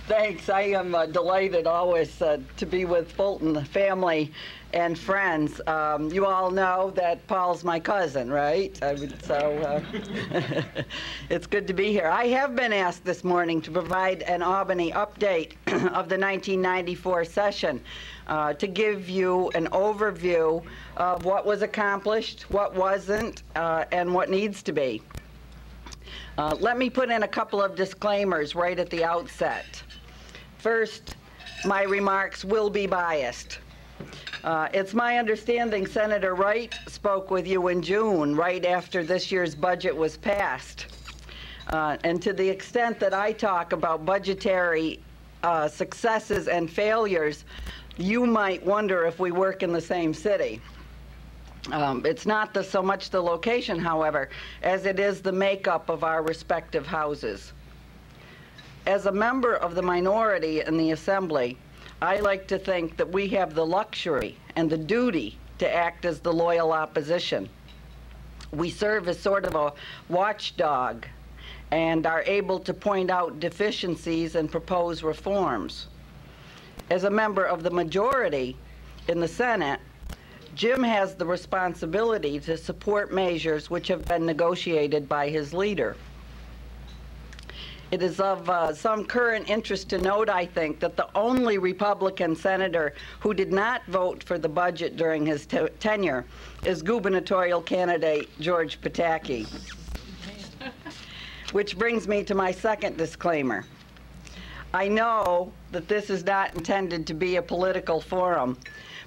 Thanks. I am delighted always to be with Fulton family and friends. You all know that Paul's my cousin, right? So it's good to be here. I have been asked this morning to provide an Albany update of the 1994 session, to give you an overview of what was accomplished, what wasn't, and what needs to be. Let me put in a couple of disclaimers right at the outset. First, my remarks will be biased. It's my understanding Senator Wright spoke with you in June, right after this year's budget was passed. And to the extent that I talk about budgetary successes and failures, you might wonder if we work in the same city. It's not so much the location, however, as it is the makeup of our respective houses. As a member of the minority in the Assembly, I like to think that we have the luxury and the duty to act as the loyal opposition. We serve as sort of a watchdog and are able to point out deficiencies and propose reforms. As a member of the majority in the Senate, Jim has the responsibility to support measures which have been negotiated by his leader. It is of some current interest to note, I think, that the only Republican senator who did not vote for the budget during his tenure is gubernatorial candidate George Pataki. Which brings me to my second disclaimer. I know that this is not intended to be a political forum,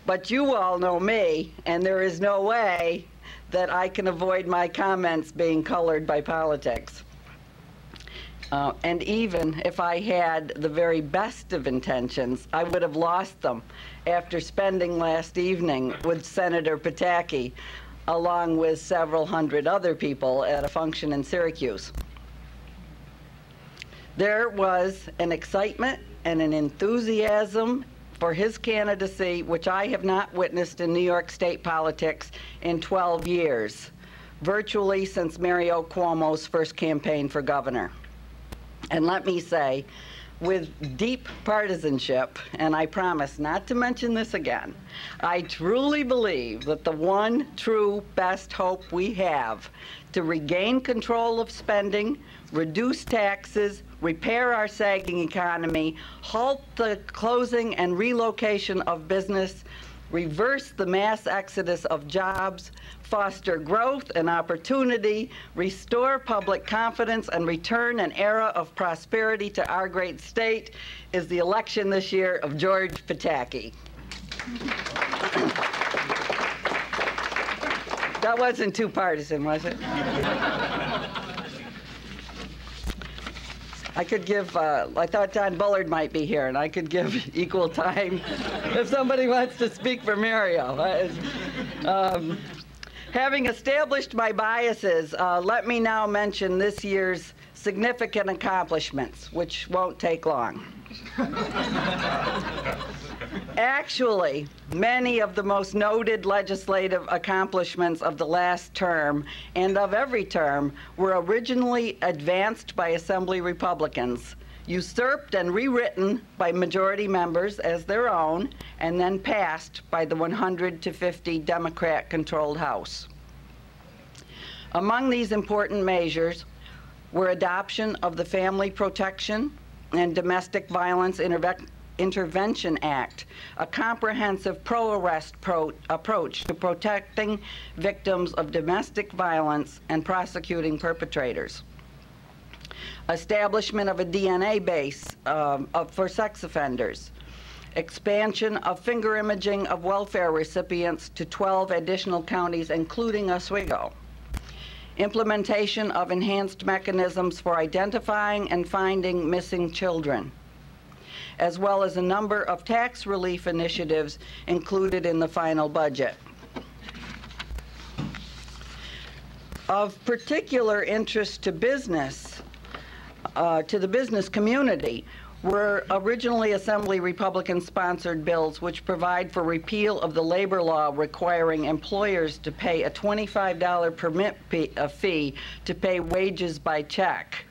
but you all know me, and there is no way that I can avoid my comments being colored by politics. And even if I had the very best of intentions, I would have lost them after spending last evening with Senator Pataki, along with several hundred other people at a function in Syracuse. There was an excitement and an enthusiasm for his candidacy which I have not witnessed in New York State politics in 12 years, virtually since Mario Cuomo's first campaign for governor. And let me say, with deep partisanship, and I promise not to mention this again, I truly believe that the one true best hope we have to regain control of spending, reduce taxes, repair our sagging economy, halt the closing and relocation of business, reverse the mass exodus of jobs, foster growth and opportunity, restore public confidence, and return an era of prosperity to our great state is the election this year of George Pataki. That wasn't too partisan, was it? I could give, I thought Don Bullard might be here, and I could give equal time if somebody wants to speak for Mario. Having established my biases, let me now mention this year's significant accomplishments, which won't take long. Actually, many of the most noted legislative accomplishments of the last term and of every term were originally advanced by Assembly Republicans, usurped and rewritten by majority members as their own, and then passed by the 150 Democrat-controlled House. Among these important measures were adoption of the Family Protection and Domestic Violence Intervention Act, a comprehensive pro-arrest approach to protecting victims of domestic violence and prosecuting perpetrators. Establishment of a DNA base for sex offenders. Expansion of finger imaging of welfare recipients to 12 additional counties, including Oswego. Implementation of enhanced mechanisms for identifying and finding missing children, as well as a number of tax relief initiatives included in the final budget. Of particular interest to business, to the business community, were originally Assembly Republican-sponsored bills which provide for repeal of the labor law requiring employers to pay a $25 permit fee to pay wages by check.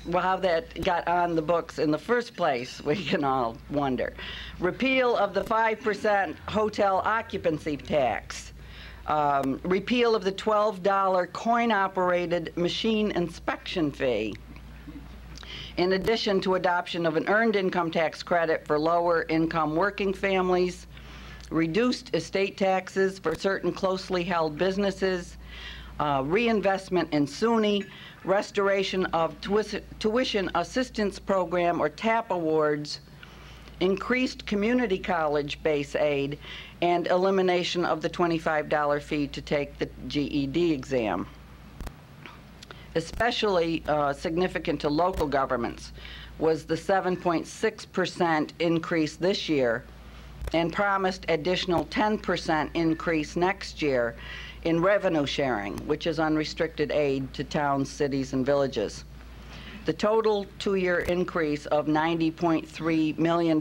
Well, how that got on the books in the first place, we can all wonder. Repeal of the 5% hotel occupancy tax. Repeal of the $12 coin-operated machine inspection fee. In addition to adoption of an earned income tax credit for lower-income working families, reduced estate taxes for certain closely held businesses, reinvestment in SUNY, restoration of tuition assistance program or TAP awards, increased community college base aid, and elimination of the $25 fee to take the GED exam. Especially significant to local governments was the 7.6% increase this year and promised additional 10% increase next year in revenue sharing, which is unrestricted aid to towns, cities, and villages. The total two-year increase of $90.3 million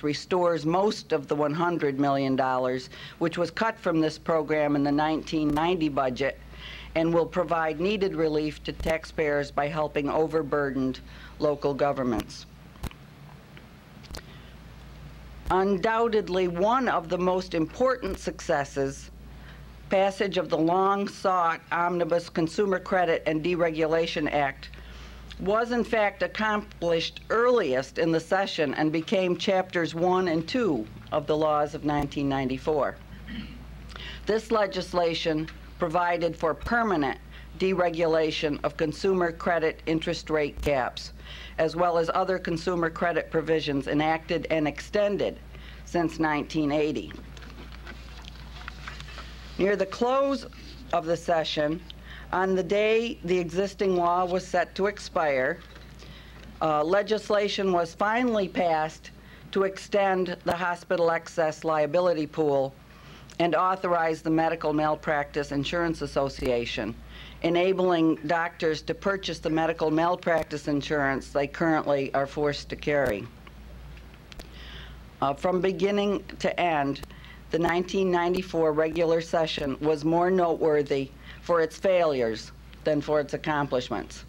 restores most of the $100 million, which was cut from this program in the 1990 budget, and will provide needed relief to taxpayers by helping overburdened local governments. Undoubtedly, one of the most important successes, passage of the long-sought Omnibus Consumer Credit and Deregulation Act, was in fact accomplished earliest in the session and became chapters 1 and 2 of the laws of 1994. This legislation provided for permanent deregulation of consumer credit interest rate caps, as well as other consumer credit provisions enacted and extended since 1980. Near the close of the session, on the day the existing law was set to expire, legislation was finally passed to extend the hospital excess liability pool and authorize the Medical Malpractice Insurance Association, enabling doctors to purchase the medical malpractice insurance they currently are forced to carry. From beginning to end, the 1994 regular session was more noteworthy for its failures than for its accomplishments.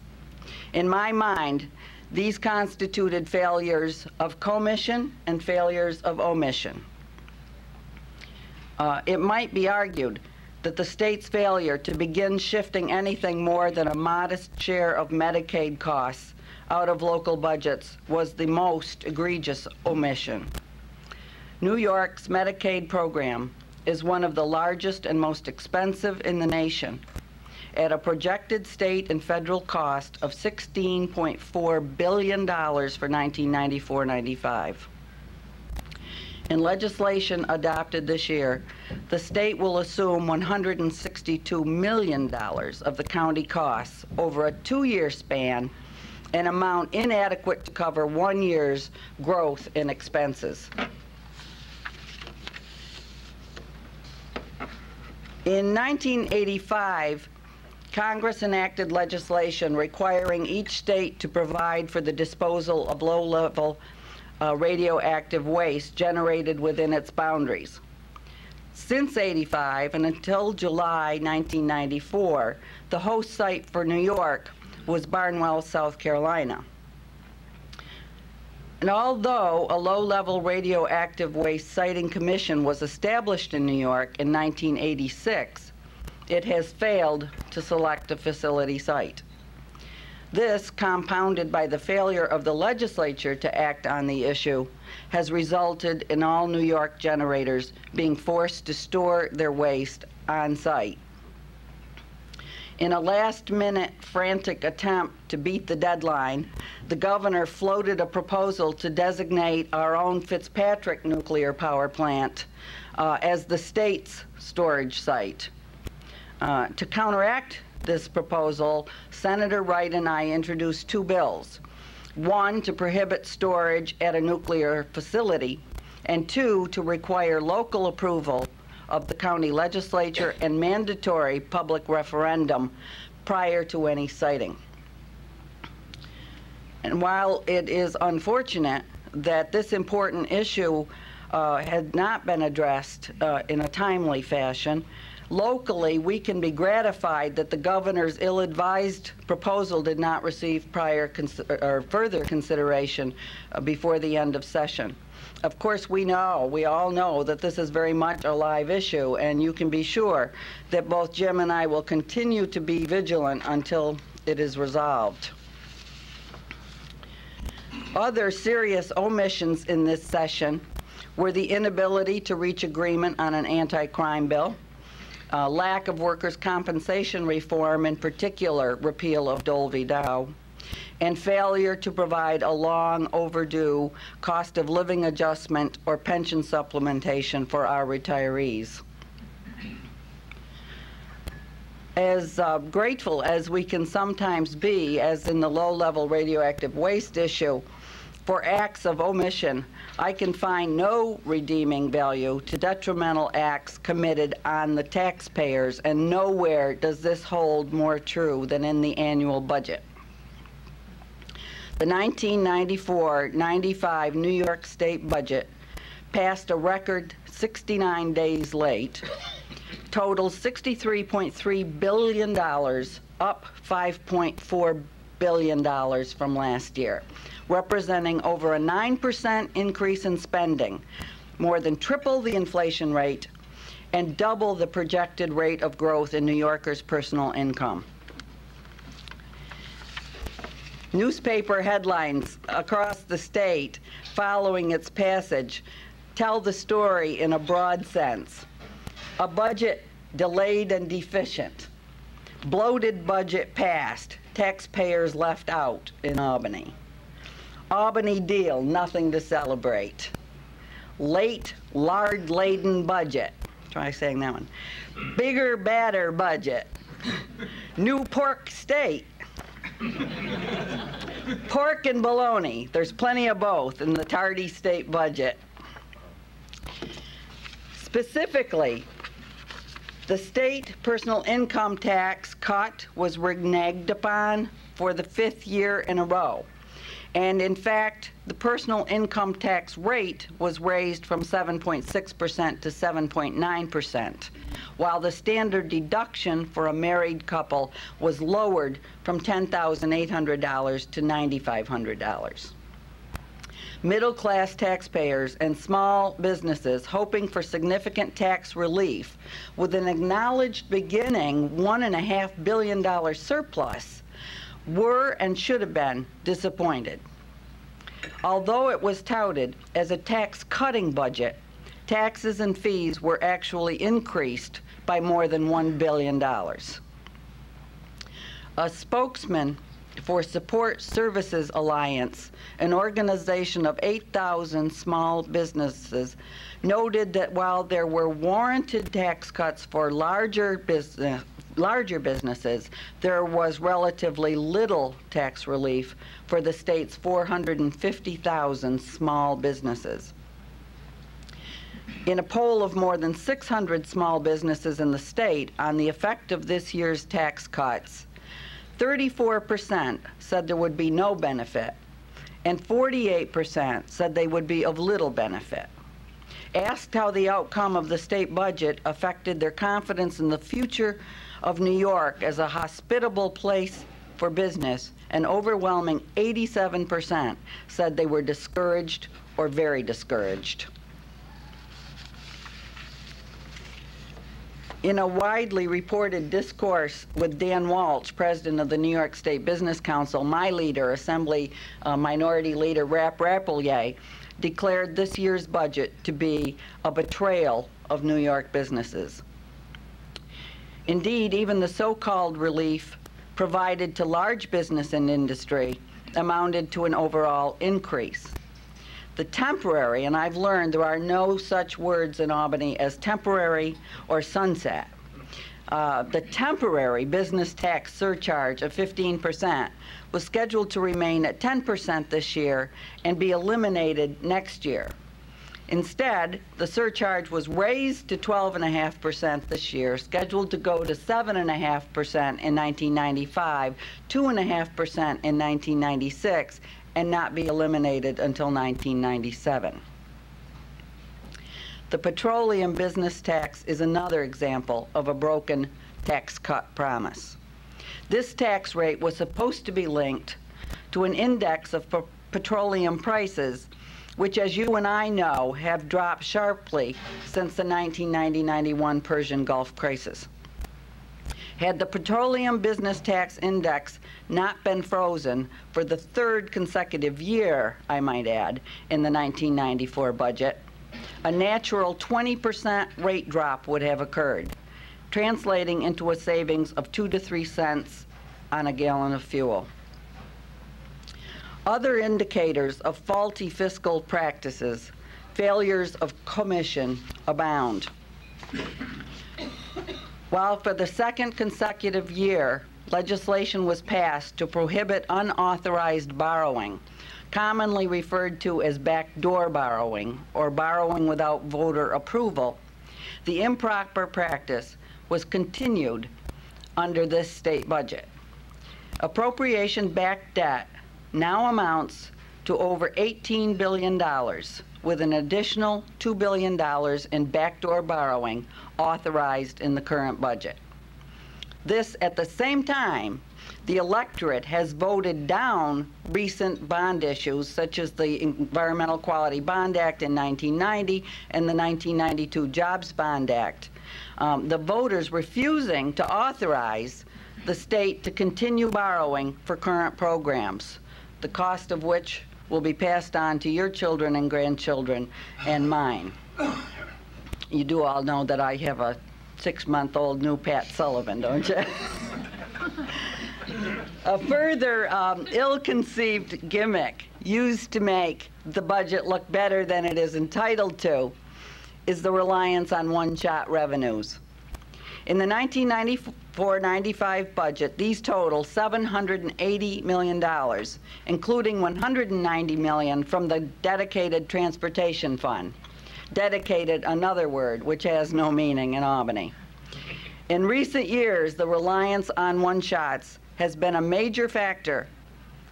In my mind, these constituted failures of commission and failures of omission. It might be argued that the state's failure to begin shifting anything more than a modest share of Medicaid costs out of local budgets was the most egregious omission. New York's Medicaid program is one of the largest and most expensive in the nation, at a projected state and federal cost of $16.4 billion for 1994-95. In legislation adopted this year, the state will assume $162 million of the county costs over a 2-year span, an amount inadequate to cover 1 year's growth in expenses. In 1985, Congress enacted legislation requiring each state to provide for the disposal of low-level radioactive waste generated within its boundaries. Since '85 and until July 1994, the host site for New York was Barnwell, South Carolina. And although a low-level radioactive waste siting commission was established in New York in 1986, it has failed to select a facility site. This, compounded by the failure of the legislature to act on the issue, has resulted in all New York generators being forced to store their waste on site. In a last-minute frantic attempt to beat the deadline, the governor floated a proposal to designate our own Fitzpatrick nuclear power plant as the state's storage site. To counteract this proposal, Senator Wright and I introduced 2 bills. One, to prohibit storage at a nuclear facility, and 2, to require local approval of the county legislature and mandatory public referendum prior to any siting. And while it is unfortunate that this important issue had not been addressed in a timely fashion, locally we can be gratified that the governor's ill-advised proposal did not receive prior or further consideration before the end of session. Of course, we all know that this is very much a live issue, and you can be sure that both Jim and I will continue to be vigilant until it is resolved. Other serious omissions in this session were the inability to reach agreement on an anti-crime bill, lack of workers' compensation reform, in particular repeal of Dole v. Dow, and failure to provide a long overdue cost of living adjustment or pension supplementation for our retirees. As grateful as we can sometimes be, as in the low-level radioactive waste issue, for acts of omission, I can find no redeeming value to detrimental acts committed on the taxpayers, and nowhere does this hold more true than in the annual budget. The 1994-95 New York State budget passed a record 69 days late, totals $63.3 billion, up $5.4 billion from last year, representing over a 9% increase in spending, more than triple the inflation rate, and double the projected rate of growth in New Yorkers' personal income. Newspaper headlines across the state following its passage tell the story in a broad sense. A budget delayed and deficient. Bloated budget passed. Taxpayers left out in Albany. Albany deal, nothing to celebrate. Late, lard-laden budget. Try saying that one. Bigger, badder budget. New pork steak. Pork and bologna. There's plenty of both in the tardy state budget. Specifically, the state personal income tax cut was reneged upon for the 5th year in a row. And in fact, the personal income tax rate was raised from 7.6% to 7.9%, while the standard deduction for a married couple was lowered from $10,800 to $9,500. Middle-class taxpayers and small businesses hoping for significant tax relief with an acknowledged beginning $1.5 billion surplus were and should have been disappointed. Although it was touted as a tax-cutting budget, taxes and fees were actually increased by more than $1 billion. A spokesman for Support Services Alliance, an organization of 8,000 small businesses, noted that while there were warranted tax cuts for larger businesses, there was relatively little tax relief for the state's 450,000 small businesses. In a poll of more than 600 small businesses in the state on the effect of this year's tax cuts, 34% said there would be no benefit, and 48% said they would be of little benefit. Asked how the outcome of the state budget affected their confidence in the future of New York as a hospitable place for business, an overwhelming 87% said they were discouraged or very discouraged. In a widely reported discourse with Dan Walsh, president of the New York State Business Council, my leader, Assembly Minority Leader Rap Rapelier, declared this year's budget to be a betrayal of New York businesses. Indeed, even the so-called relief provided to large business and industry amounted to an overall increase. The temporary, and I've learned there are no such words in Albany as temporary or sunset. The temporary business tax surcharge of 15% was scheduled to remain at 10% this year and be eliminated next year. Instead, the surcharge was raised to 12.5% this year, scheduled to go to 7.5% in 1995, 2.5% in 1996, and not be eliminated until 1997. The petroleum business tax is another example of a broken tax cut promise. This tax rate was supposed to be linked to an index of petroleum prices, which, as you and I know, have dropped sharply since the 1990-91 Persian Gulf crisis. Had the petroleum business tax index not been frozen for the third consecutive year, I might add, in the 1994 budget, a natural 20% rate drop would have occurred, translating into a savings of 2 to 3 cents on a gallon of fuel. Other indicators of faulty fiscal practices, failures of commission, abound. While for the second consecutive year, legislation was passed to prohibit unauthorized borrowing, commonly referred to as backdoor borrowing or borrowing without voter approval, the improper practice was continued under this state budget. Appropriation-backed debt now amounts to over $18 billion, with an additional $2 billion in backdoor borrowing authorized in the current budget. This, at the same time, the electorate has voted down recent bond issues, such as the Environmental Quality Bond Act in 1990 and the 1992 Jobs Bond Act. The voters refusing to authorize the state to continue borrowing for current programs, the cost of which will be passed on to your children and grandchildren and mine. You do all know that I have a 6-month-old new Pat Sullivan, don't you? A further ill-conceived gimmick used to make the budget look better than it is entitled to is the reliance on one-shot revenues. In the 1994-95 budget, these total $780 million, including $190 million from the dedicated transportation fund. Dedicated, another word, which has no meaning in Albany. In recent years, the reliance on one-shots has been a major factor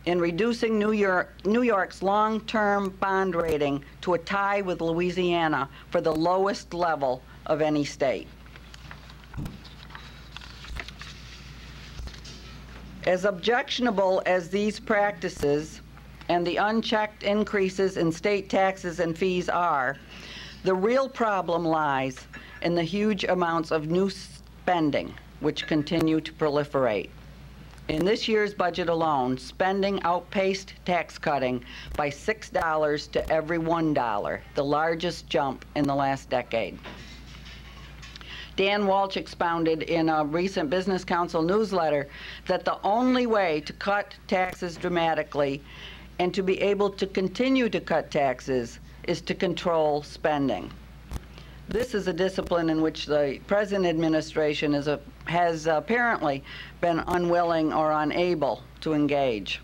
in reducing New York's long-term bond rating to a tie with Louisiana for the lowest level of any state. As objectionable as these practices and the unchecked increases in state taxes and fees are, the real problem lies in the huge amounts of new spending which continue to proliferate. In this year's budget alone, spending outpaced tax cutting by $6 to every $1, the largest jump in the last decade. Dan Walsh expounded in a recent Business Council newsletter that the only way to cut taxes dramatically and to be able to continue to cut taxes is to control spending. This is a discipline in which the present administration has apparently been unwilling or unable to engage.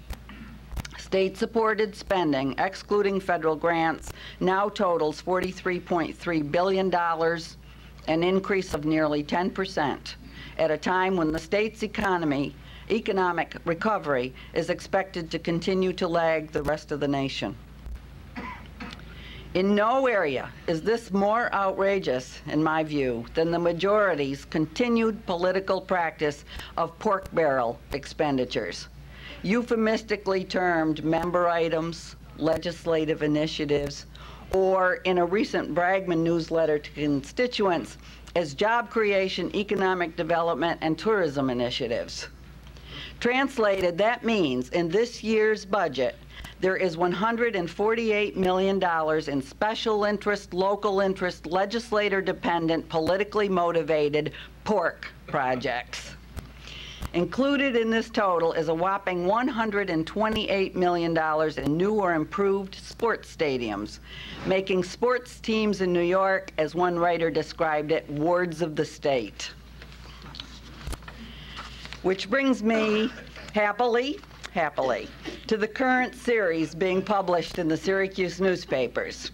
State-supported spending, excluding federal grants, now totals $43.3 billion, an increase of nearly 10%, at a time when the state's economic recovery is expected to continue to lag the rest of the nation. In no area is this more outrageous, in my view, than the majority's continued political practice of pork barrel expenditures, euphemistically termed member items, legislative initiatives, or in a recent Bragman newsletter to constituents as job creation, economic development, and tourism initiatives. Translated, that means in this year's budget, there is $148 million in special interest, local interest, legislator-dependent, politically motivated pork projects. Included in this total is a whopping $128 million in new or improved sports stadiums, making sports teams in New York, as one writer described it, wards of the state. Which brings me happily to the current series being published in the Syracuse newspapers.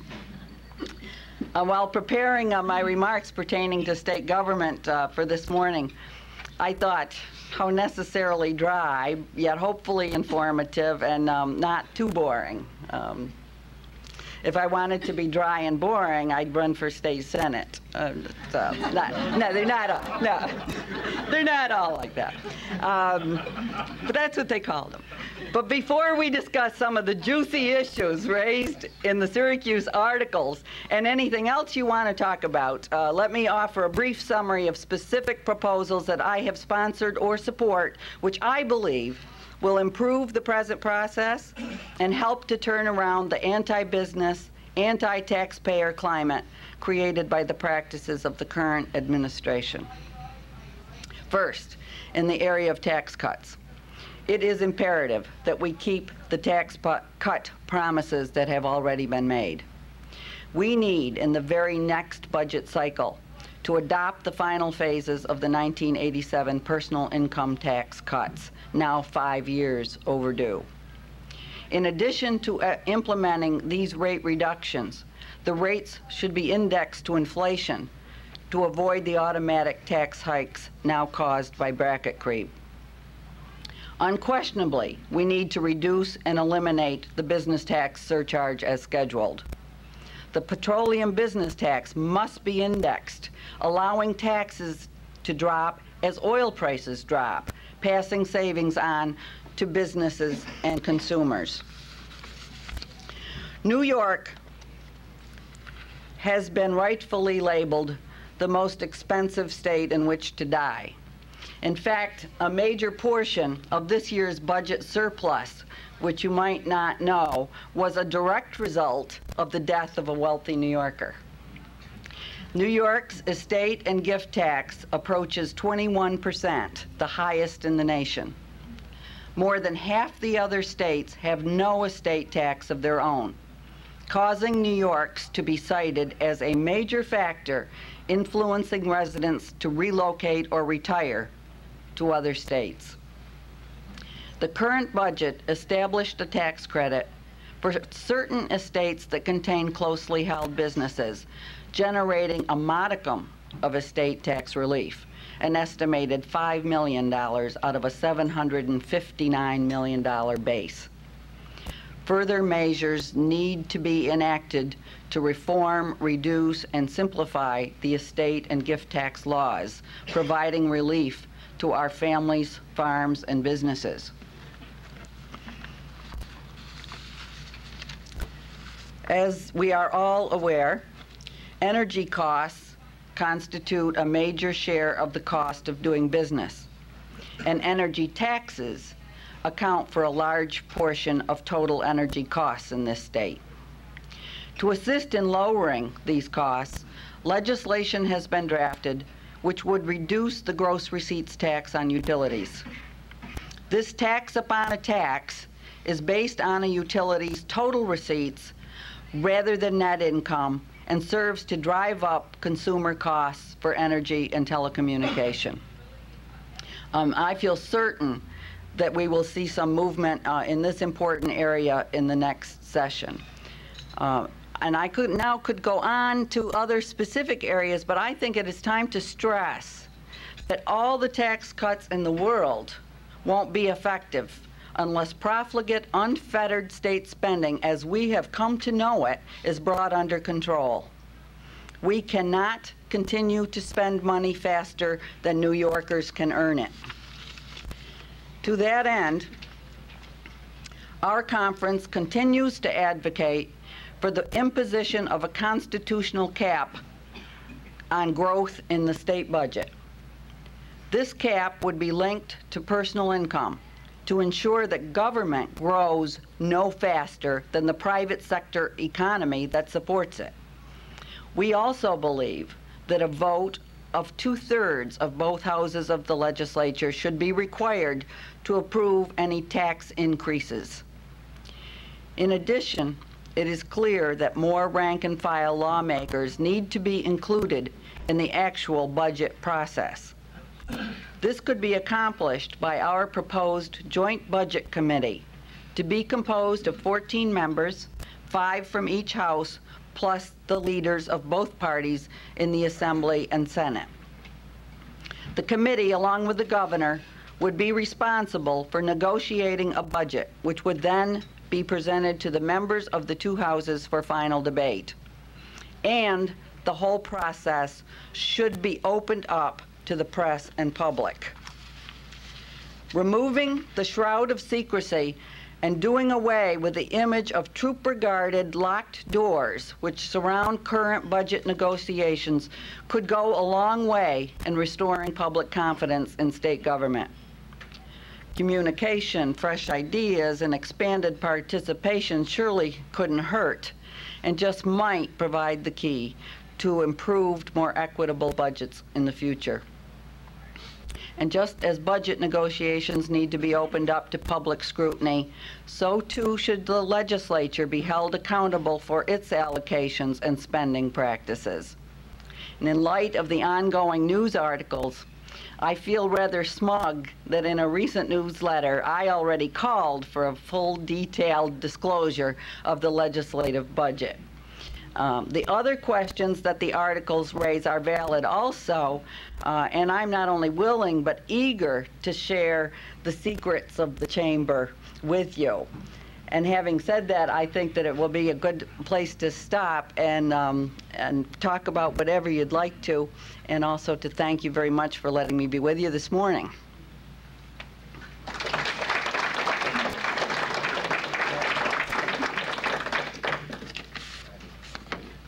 While preparing my remarks pertaining to state government for this morning, I thought how necessarily dry, yet hopefully informative and not too boring. If I wanted to be dry and boring, I'd run for state senate. They're not all like that. But that's what they call them. But before we discuss some of the juicy issues raised in the Syracuse articles and anything else you want to talk about, let me offer a brief summary of specific proposals that I have sponsored or support, which I believe will improve the present process and help to turn around the anti-business, anti-taxpayer climate created by the practices of the current administration. First, in the area of tax cuts, it is imperative that we keep the tax cut promises that have already been made. We need, in the very next budget cycle, to adopt the final phases of the 1987 personal income tax cuts, now 5 years overdue. In addition to implementing these rate reductions, the rates should be indexed to inflation to avoid the automatic tax hikes now caused by bracket creep. Unquestionably, we need to reduce and eliminate the business tax surcharge as scheduled. The petroleum business tax must be indexed, allowing taxes to drop as oil prices drop, passing savings on to businesses and consumers. New York has been rightfully labeled the most expensive state in which to die. In fact, a major portion of this year's budget surplus, which you might not know, was a direct result of the death of a wealthy New Yorker. New York's estate and gift tax approaches 21%, the highest in the nation. More than half the other states have no estate tax of their own, causing New York's to be cited as a major factor influencing residents to relocate or retire to other states. The current budget established a tax credit for certain estates that contain closely held businesses, generating a modicum of estate tax relief, an estimated $5 million out of a $759 million base. Further measures need to be enacted to reform, reduce, and simplify the estate and gift tax laws, providing relief to our families, farms, and businesses. As we are all aware, energy costs constitute a major share of the cost of doing business. and energy taxes account for a large portion of total energy costs in this state. To assist in lowering these costs, legislation has been drafted which would reduce the gross receipts tax on utilities. This tax upon a tax is based on a utility's total receipts rather than net income and serves to drive up consumer costs for energy and telecommunication. I feel certain that we will see some movement in this important area in the next session. And I could go on to other specific areas, but I think it is time to stress that all the tax cuts in the world won't be effective unless profligate, unfettered state spending, as we have come to know it, is brought under control. We cannot continue to spend money faster than New Yorkers can earn it. To that end, our conference continues to advocate for the imposition of a constitutional cap on growth in the state budget. This cap would be linked to personal income to ensure that government grows no faster than the private sector economy that supports it. We also believe that a vote of 2/3 of both houses of the legislature should be required to approve any tax increases. In addition, it is clear that more rank-and-file lawmakers need to be included in the actual budget process. This could be accomplished by our proposed joint budget committee, to be composed of 14 members, 5 from each house, plus the leaders of both parties in the Assembly and Senate. The committee, along with the governor, would be responsible for negotiating a budget, which would then be presented to the members of the two houses for final debate. And the whole process should be opened up to the press and public. Removing the shroud of secrecy and doing away with the image of trooper-guarded locked doors which surround current budget negotiations could go a long way in restoring public confidence in state government. Communication, fresh ideas, and expanded participation surely couldn't hurt and just might provide the key to improved, more equitable budgets in the future. And just as budget negotiations need to be opened up to public scrutiny, so too should the legislature be held accountable for its allocations and spending practices. And in light of the ongoing news articles, I feel rather smug that in a recent newsletter I already called for a full detailed disclosure of the legislative budget. The other questions that the articles raise are valid also, and I'm not only willing but eager to share the secrets of the chamber with you. And having said that, I think that it will be a good place to stop and talk about whatever you'd like to, and also to thank you very much for letting me be with you this morning.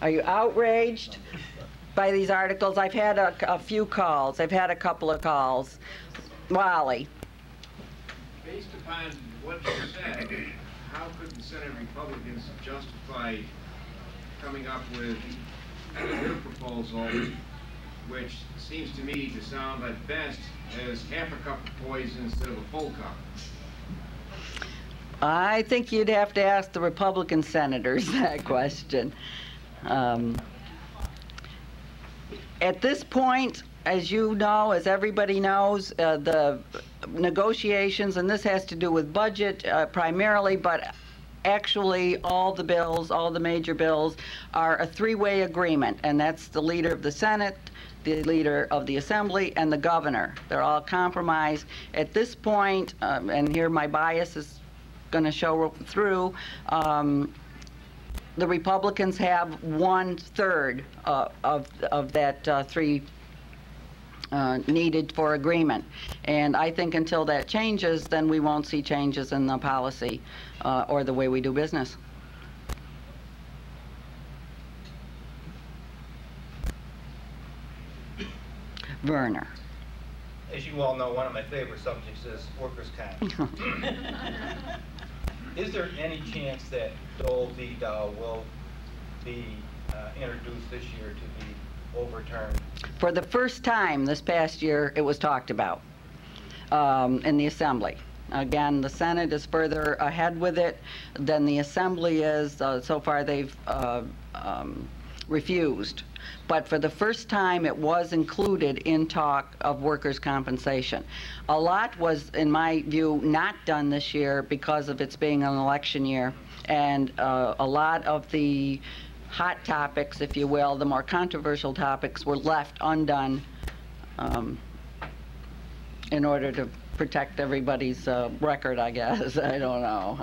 Are you outraged by these articles? I've had a few calls. I've had a couple of calls. Wally. Based upon what you said, how could the Senate Republicans justify coming up with their proposal, which seems to me to sound at best as half a cup of poison instead of a full cup? I think you'd have to ask the Republican senators that question. At this point, as you know, as everybody knows, the negotiations, and this has to do with budget primarily, but actually all the bills, all the major bills, are a three-way agreement, and that's the leader of the Senate, the leader of the Assembly, and the governor. They're all compromised. At this point, and here my bias is going to show through, the Republicans have 1/3 of that three needed for agreement. And I think until that changes, then we won't see changes in the policy or the way we do business. Werner. as you all know, one of my favorite subjects is workers' comp. Is there any chance that Dole v. Dow will be introduced this year to be overturned? For the first time this past year, it was talked about in the Assembly. Again, the Senate is further ahead with it than the Assembly is. So far, they've refused. But for the first time, it was included in talk of workers' compensation. A lot was, in my view, not done this year because of its being an election year. And a lot of the hot topics, if you will, the more controversial topics, were left undone in order to protect everybody's record, I guess. I don't know.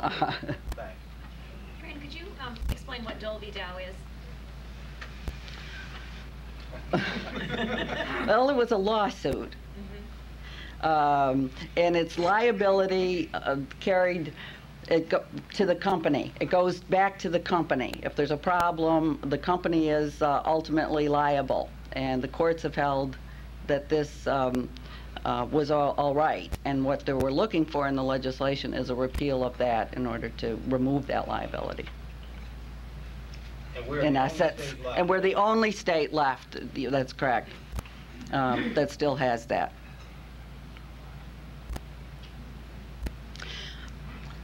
Fran, could you explain what Dole v. Dow is? Well, it was a lawsuit. And its liability carried to the company. It goes back to the company. If there's a problem, the company is ultimately liable. And the courts have held that this was all right. And what they were looking for in the legislation is a repeal of that in order to remove that liability. In assets. And we're the only state left, that's correct, that still has that.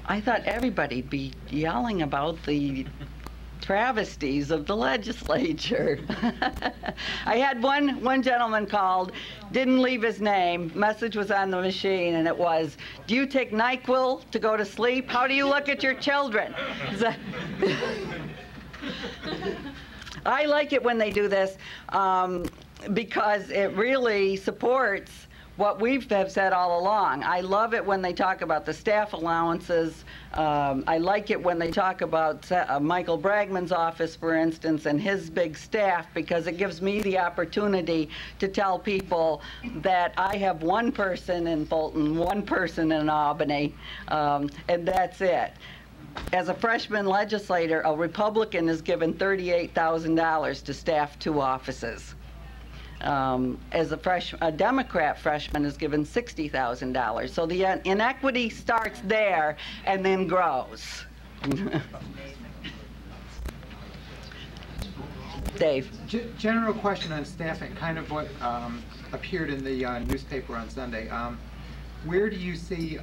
I thought everybody'd be yelling about the travesties of the legislature. I had one gentleman called, didn't leave his name, message was on the machine, and it was, do you take NyQuil to go to sleep? How do you look at your children? I like it when they do this because it really supports what we have said all along. I love it when they talk about the staff allowances. I like it when they talk about Michael Bragman's office, for instance, and his big staff, because it gives me the opportunity to tell people that I have one person in Fulton, one person in Albany, and that's it. As a freshman legislator, a Republican is given $38,000 to staff 2 offices. As a Democrat freshman is given $60,000. So the inequity starts there and then grows. Dave. General question on staffing, kind of what appeared in the newspaper on Sunday. Where do you see,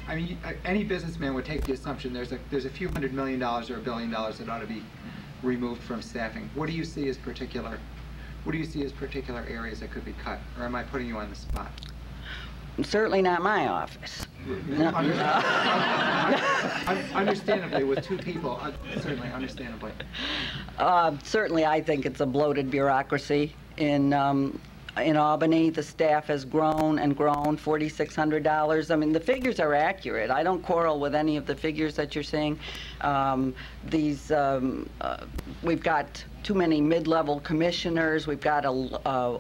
I mean, any businessman would take the assumption there's a few $100 million or $1 billion that ought to be removed from staffing. What do you see as particular areas that could be cut? Or am I putting you on the spot? Certainly not my office. Understandably, with 2 people, certainly, understandably. Certainly, I think it's a bloated bureaucracy in Albany. The staff has grown and grown, $4,600. I mean, the figures are accurate. I don't quarrel with any of the figures that you're seeing. We've got too many mid-level commissioners. We've got a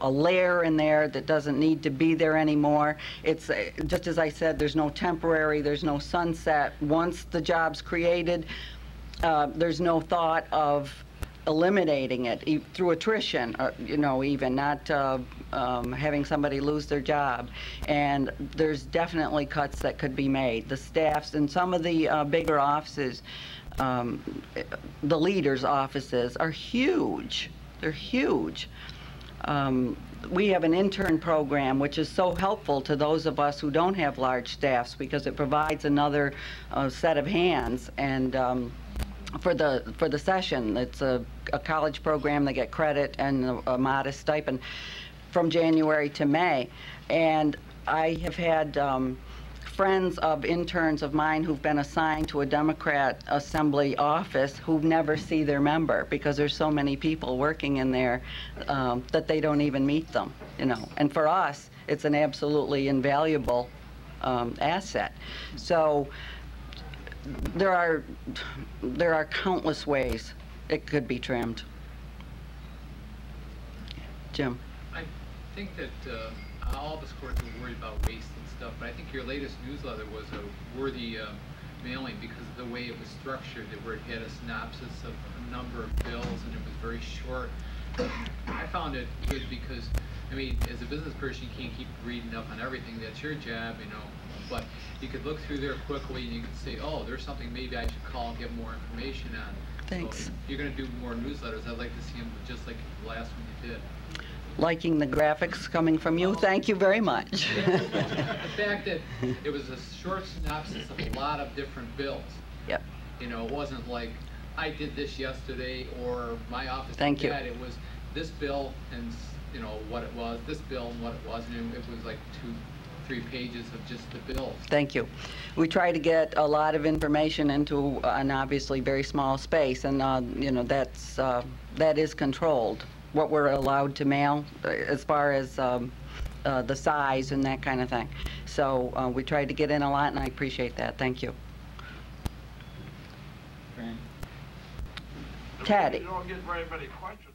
layer in there that doesn't need to be there anymore. It's just as I said, there's no temporary, there's no sunset. Once the job's created, there's no thought of eliminating it through attrition, or, you know, even not having somebody lose their job. And there's definitely cuts that could be made. The staffs in some of the bigger offices, the leaders' offices are huge. They're huge. We have an intern program which is so helpful to those of us who don't have large staffs because it provides another set of hands. And for the session, it's a college program. They get credit and a modest stipend from January to May. And I have had friends of interns of mine who've been assigned to a Democrat Assembly office who never see their member because there's so many people working in there that they don't even meet them, you know. And for us, it's an absolutely invaluable asset. So there are countless ways it could be trimmed. Jim. I think that all of us courts are worried about waste and stuff, but I think your latest newsletter was a worthy mailing because of the way it was structured, where it had a synopsis of a number of bills and it was very short. I found it good because I mean, as a business person, you can't keep reading up on everything. That's your job, you know. But you could look through there quickly and you could say, oh, there's something maybe I should call and get more information on. Thanks. So if you're going to do more newsletters, I'd like to see them just like the last one you did. Liking the graphics coming from you. Thank you very much. The fact that it was a short synopsis of a lot of different bills. Yep. You know, it wasn't like, I did this yesterday, or my office Thank did you. that. It was this bill and, you know, what it was, this bill and what it was, and it was like 2-3 pages of just the bills. Thank you. We try to get a lot of information into an obviously very small space, and you know, that is controlled. What we're allowed to mail, as far as the size and that kind of thing. So we tried to get in a lot, and I appreciate that. Thank you. Taddy. You don't get very many questions.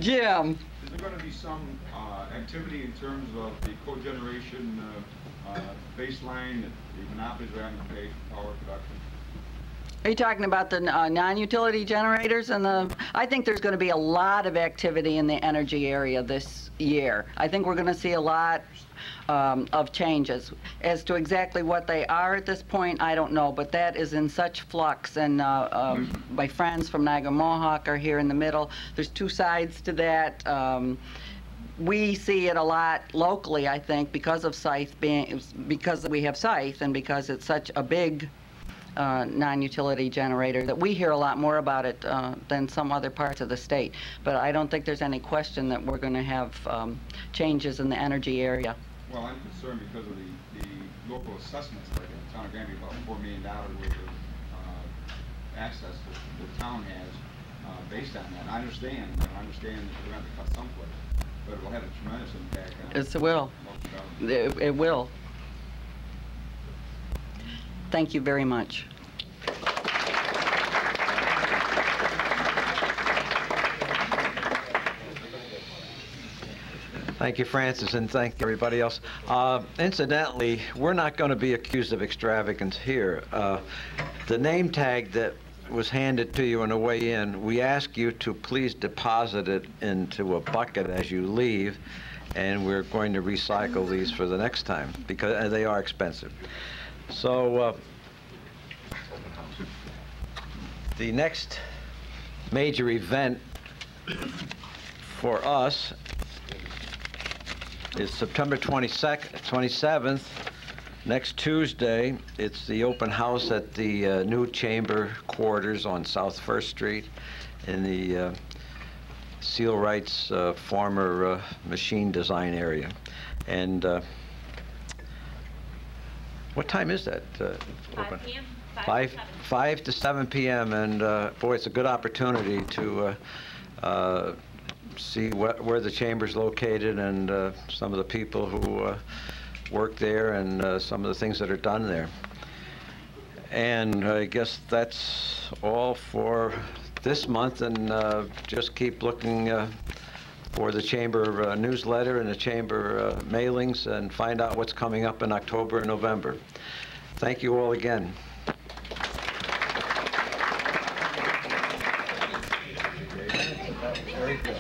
Jim. Is there going to be some activity in terms of the cogeneration baseline that the monopolies are having to pay for power production? Are you talking about the non-utility generators and I think there's going to be a lot of activity in the energy area this year. I think we're going to see a lot of changes. As to exactly what they are at this point, I don't know, but that is in such flux, and my friends from Niagara Mohawk are here in the middle. There's two sides to that. We see it a lot locally, I think, because of Scythe because we have Scythe and because it's such a big non-utility generator that we hear a lot more about it than some other parts of the state. But I don't think there's any question that we're going to have changes in the energy area. Well, I'm concerned because of the local assessments, like in the town of Granby, about $4 million worth of access that the town has based on that. I understand that we're going to have to cut someplace, but it will have a tremendous impact on Yes, it will. It will. Thank you very much. Thank you, Francis, and thank everybody else. Incidentally, we're not going to be accused of extravagance here. The name tag that was handed to you on the way in, we ask you to please deposit it into a bucket as you leave, and we're going to recycle these for the next time because they are expensive. So the next major event for us is September 27th, next Tuesday. It's the open house at the new chamber quarters on South 1st Street in the Seal Wright's former machine design area. And what time is that? 5 p.m. 5 to 7 p.m. And boy, it's a good opportunity to see where the chamber's located and some of the people who work there and some of the things that are done there. And I guess that's all for this month, and just keep looking for the chamber newsletter and the chamber mailings and find out what's coming up in October and November. Thank you all again. Very good.